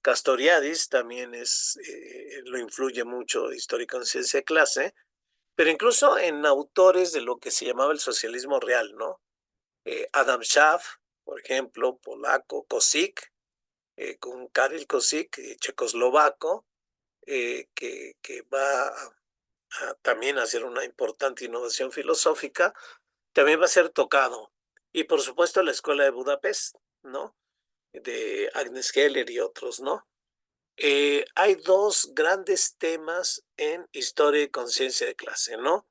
Castoriadis también lo influye mucho Historia y Conciencia de Clase, pero incluso en autores de lo que se llamaba el socialismo real, ¿no? Adam Schaff, por ejemplo, polaco, Kosik, con Karel Kosik, checoslovaco, que va también a hacer una importante innovación filosófica, también va a ser tocado. Y por supuesto la Escuela de Budapest, ¿no? De Agnes Heller y otros, ¿no? Hay dos grandes temas en historia y conciencia de clase, ¿no?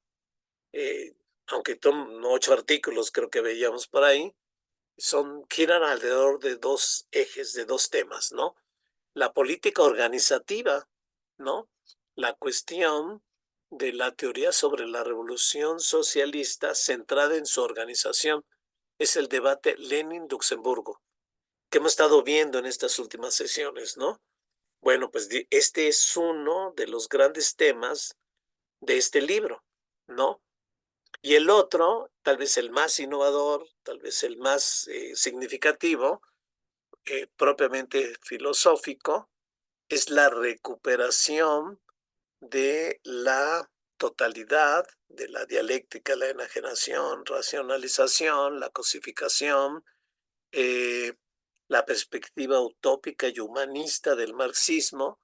Eh, aunque son 8 artículos, creo que veíamos por ahí, giran alrededor de dos ejes, de dos temas, ¿no? La política organizativa, ¿no? La cuestión de la teoría sobre la revolución socialista centrada en su organización. Es el debate Lenin-Luxemburgo, que hemos estado viendo en estas últimas sesiones, ¿no? Bueno, pues este es uno de los grandes temas de este libro, ¿no? Y el otro, tal vez el más innovador, tal vez el más significativo, propiamente filosófico, es la recuperación de la totalidad de la dialéctica, la enajenación, racionalización, la cosificación, eh, la perspectiva utópica y humanista del marxismo,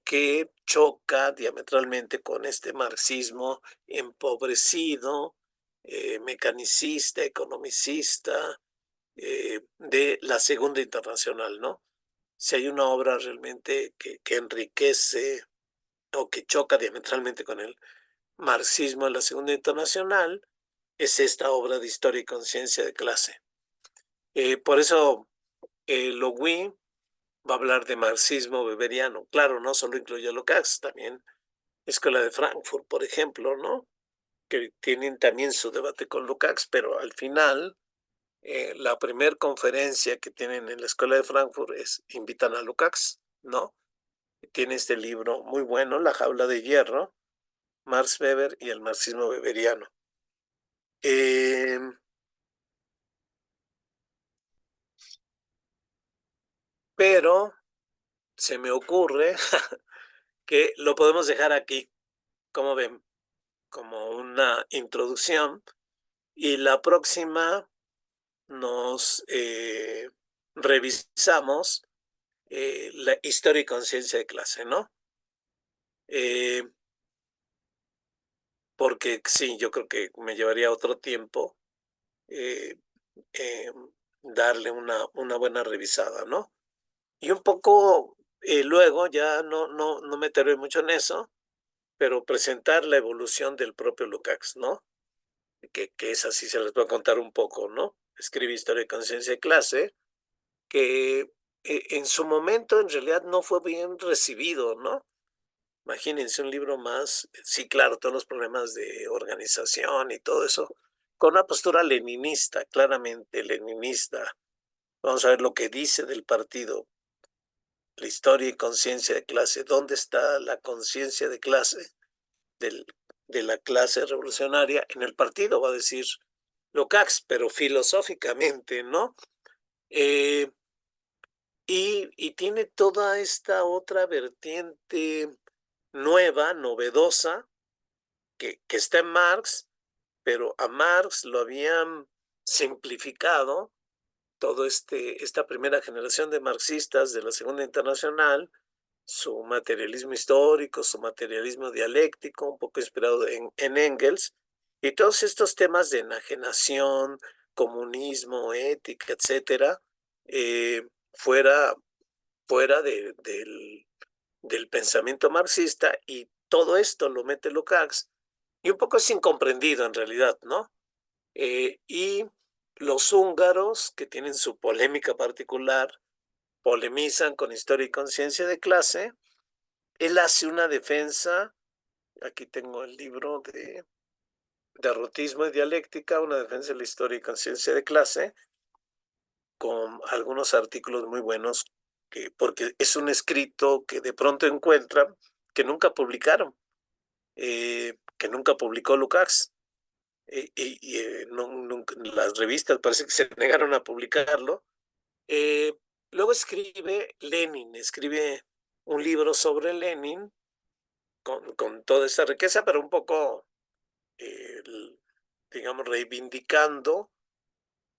que choca diametralmente con este marxismo empobrecido, mecanicista, economicista, de la Segunda Internacional, ¿no? Si hay una obra realmente que enriquece o que choca diametralmente con el marxismo en la Segunda Internacional, es esta obra de Historia y Conciencia de Clase. Por eso, Logui va a hablar de marxismo weberiano. Claro, no solo incluye a Lukács, también Escuela de Frankfurt, por ejemplo, ¿no? Que tienen también su debate con Lukács, pero al final, la primera conferencia que tienen en la Escuela de Frankfurt invitan a Lukács, ¿no? Tiene este libro muy bueno, La Jaula de Hierro, Marx Weber y el marxismo weberiano. Eh, pero se me ocurre que lo podemos dejar aquí, como ven, como una introducción Y la próxima nos revisamos la historia y conciencia de clase, ¿no? Porque sí, yo creo que me llevaría otro tiempo eh, eh, darle una buena revisada, ¿no? Y un poco luego, ya no meteré mucho en eso, pero presentar la evolución del propio Lukács, ¿no? Que es así, se les voy a contar un poco, ¿no? Escribe Historia y Conciencia de Clase, que en su momento en realidad no fue bien recibido, ¿no? Imagínense un libro más, sí, claro, todos los problemas de organización y todo eso, con una postura leninista, claramente leninista. Vamos a ver lo que dice del partido, la historia y conciencia de clase. ¿Dónde está la conciencia de clase del, de la clase revolucionaria en el partido? Va a decir Lukács, pero filosóficamente, ¿no? Eh, y tiene toda esta otra vertiente nueva, novedosa, que está en Marx, pero a Marx lo habían simplificado, todo esta primera generación de marxistas de la Segunda Internacional, su materialismo histórico, su materialismo dialéctico, un poco inspirado en Engels, y todos estos temas de enajenación, comunismo, ética, etcétera, fuera, fuera del pensamiento marxista, y todo esto lo mete Lukács, y un poco es incomprendido en realidad, ¿no? Y los húngaros, que tienen su polémica particular, polemizan con historia y conciencia de clase. Él hace una defensa, aquí tengo el libro de derrotismo y dialéctica, una defensa de la historia y conciencia de clase, con algunos artículos muy buenos, porque es un escrito que de pronto encuentran que nunca publicaron, que nunca publicó Lukács. Nunca, las revistas parece que se negaron a publicarlo. Eh, Luego escribe Lenin, escribe un libro sobre Lenin con toda esa riqueza, pero un poco, eh, digamos, reivindicando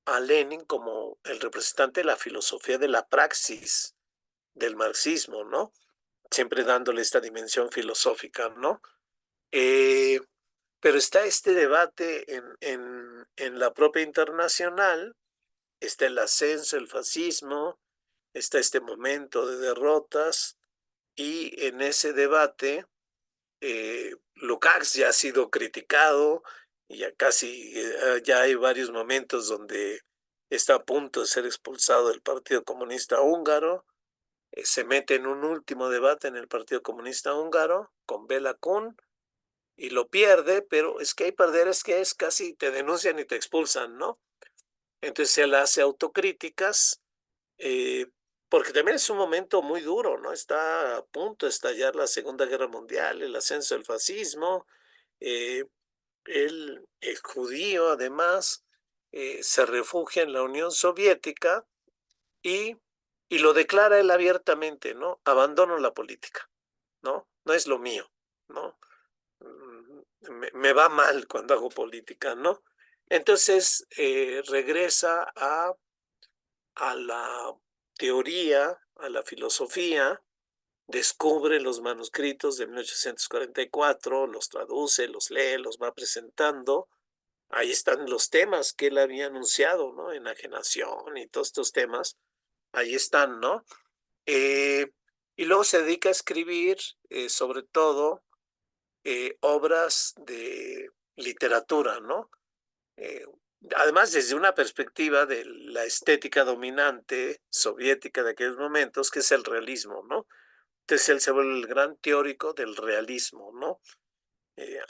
a Lenin como el representante de la filosofía de la praxis del marxismo, ¿no? Siempre dándole esta dimensión filosófica, ¿no? Eh, pero está este debate en la propia internacional, está el ascenso, el fascismo, está este momento de derrotas, y en ese debate Lukács ya ha sido criticado, y ya casi ya hay varios momentos donde está a punto de ser expulsado del Partido Comunista Húngaro. Se mete en un último debate en el Partido Comunista Húngaro con Bela Kun y lo pierde, pero es que hay perder, es que es casi te denuncian y te expulsan, ¿no? Entonces él hace autocríticas, eh, porque también es un momento muy duro, ¿no? Está a punto de estallar la Segunda Guerra Mundial, el ascenso del fascismo. eh, Él es judío, además, se refugia en la Unión Soviética, y, y lo declara él abiertamente, ¿no? Abandono la política, ¿no? No es lo mío, ¿no? Me va mal cuando hago política, ¿no? Entonces regresa a la teoría, a la filosofía, descubre los manuscritos de 1844, los traduce, los lee, los va presentando. Ahí están los temas que él había anunciado, ¿no? Enajenación y todos estos temas, ahí están, ¿no? Eh, y luego se dedica a escribir, sobre todo, obras de literatura, ¿no? Eh, Además, desde una perspectiva de la estética dominante soviética de aquellos momentos, que es el realismo, ¿no? Entonces él se vuelve el gran teórico del realismo, ¿no?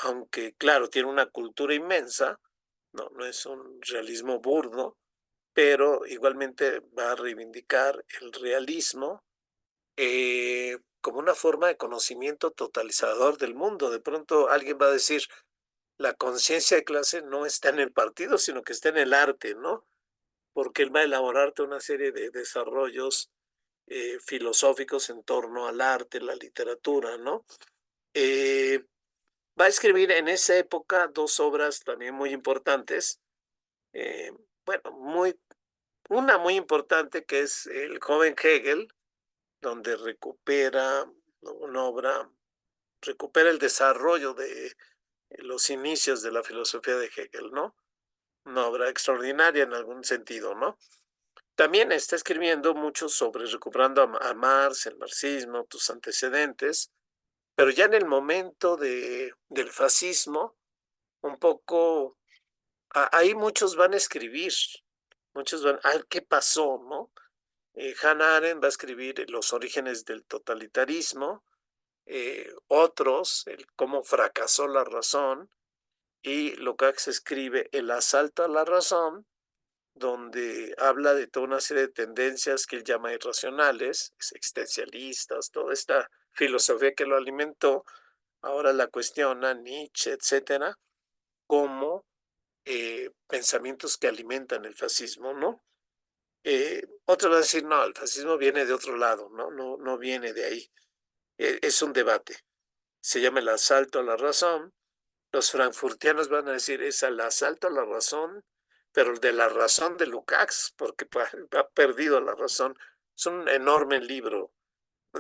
Aunque, claro, tiene una cultura inmensa, no es un realismo burdo, pero igualmente va a reivindicar el realismo como una forma de conocimiento totalizador del mundo. De pronto alguien va a decir, la conciencia de clase no está en el partido, sino que está en el arte, ¿no? Porque él va a elaborar toda una serie de desarrollos filosóficos en torno al arte, la literatura, ¿no? Va a escribir en esa época dos obras también muy importantes. eh, bueno, una muy importante que es el joven Hegel, donde recupera, ¿no?, una obra, recupera el desarrollo de los inicios de la filosofía de Hegel, ¿no? Una obra extraordinaria en algún sentido, ¿no? También está escribiendo mucho sobre recuperando a Marx, el marxismo, tus antecedentes, pero ya en el momento del fascismo, un poco, ahí muchos van a escribir, muchos van, ¿qué pasó, no? Hannah Arendt va a escribir los orígenes del totalitarismo, otros, el cómo fracasó la razón, y Lukács escribe El asalto a la razón, donde habla de toda una serie de tendencias que él llama irracionales, existencialistas, toda esta filosofía que lo alimentó, ahora la cuestiona Nietzsche, etcétera, como pensamientos que alimentan el fascismo, ¿no? Otros van a decir, no, el fascismo viene de otro lado, no viene de ahí. Es un debate. Se llama el asalto a la razón. Los frankfurtianos van a decir, es el asalto a la razón, pero de la razón de Lukács, porque ha perdido la razón. Es un enorme libro,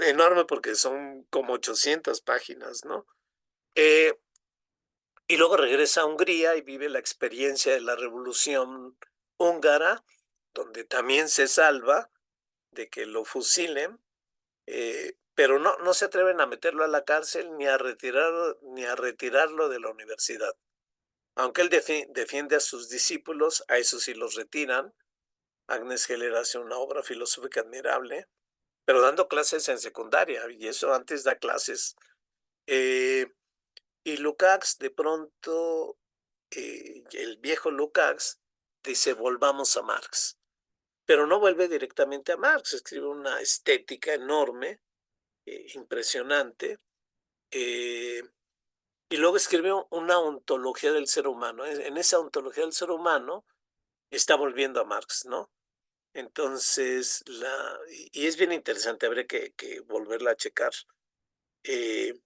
enorme porque son como 800 páginas, ¿no? Eh, y luego regresa a Hungría y vive la experiencia de la revolución húngara, donde también se salva de que lo fusilen, pero no se atreven a meterlo a la cárcel ni a retirarlo de la universidad. Aunque él defiende a sus discípulos, a esos sí los retiran. Agnes Heller hace una obra filosófica admirable, pero dando clases en secundaria, y eso antes da clases. Eh, y Lukács, de pronto, el viejo Lukács dice, volvamos a Marx. Pero no vuelve directamente a Marx, escribe una estética enorme, impresionante, eh, y luego escribió una ontología del ser humano. En esa ontología del ser humano está volviendo a Marx, ¿no? Entonces, y es bien interesante, habría que volverla a checar. Eh,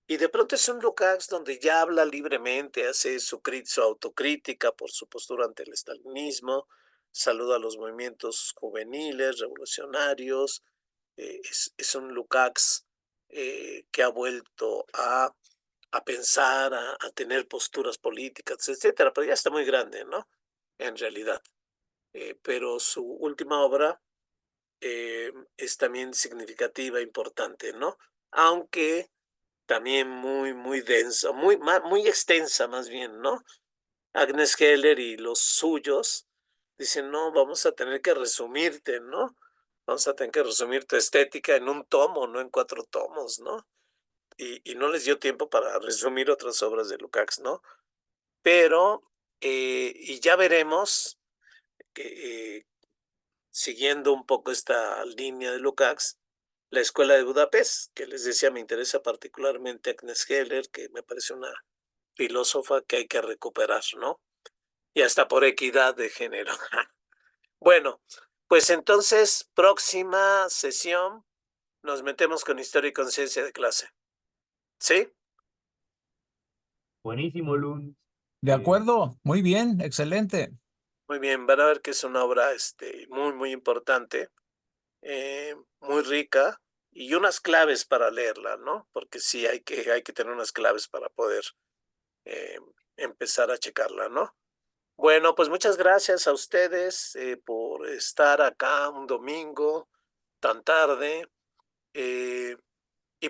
y de pronto es un Lukács donde ya habla libremente, hace su autocrítica por su postura ante el estalinismo, saluda a los movimientos juveniles, revolucionarios. Es un Lukács que ha vuelto a pensar, a tener posturas políticas, etcétera, pero ya está muy grande, ¿no? En realidad. Pero su última obra es también significativa, importante, ¿no? Aunque también muy densa, muy extensa más bien, ¿no? Agnes Heller y los suyos dicen, no, vamos a tener que resumirte, ¿no? Vamos a tener que resumir tu estética en un tomo, no en 4 tomos, ¿no? Y no les dio tiempo para resumir otras obras de Lukács, ¿no? Pero, y ya veremos que, siguiendo un poco esta línea de Lukács, la Escuela de Budapest, que les decía, me interesa particularmente Agnes Heller, que me parece una filósofa que hay que recuperar, ¿no? Y hasta por equidad de género. Bueno, pues entonces, próxima sesión, nos metemos con historia y conciencia de clase. ¿Sí? Buenísimo, Lund. De acuerdo, muy bien, excelente. Muy bien, van a ver que es una obra muy importante, muy rica y unas claves para leerla, ¿no? Porque sí hay que tener unas claves para poder eh, empezar a checarla, ¿no? Bueno, pues muchas gracias a ustedes por estar acá un domingo tan tarde.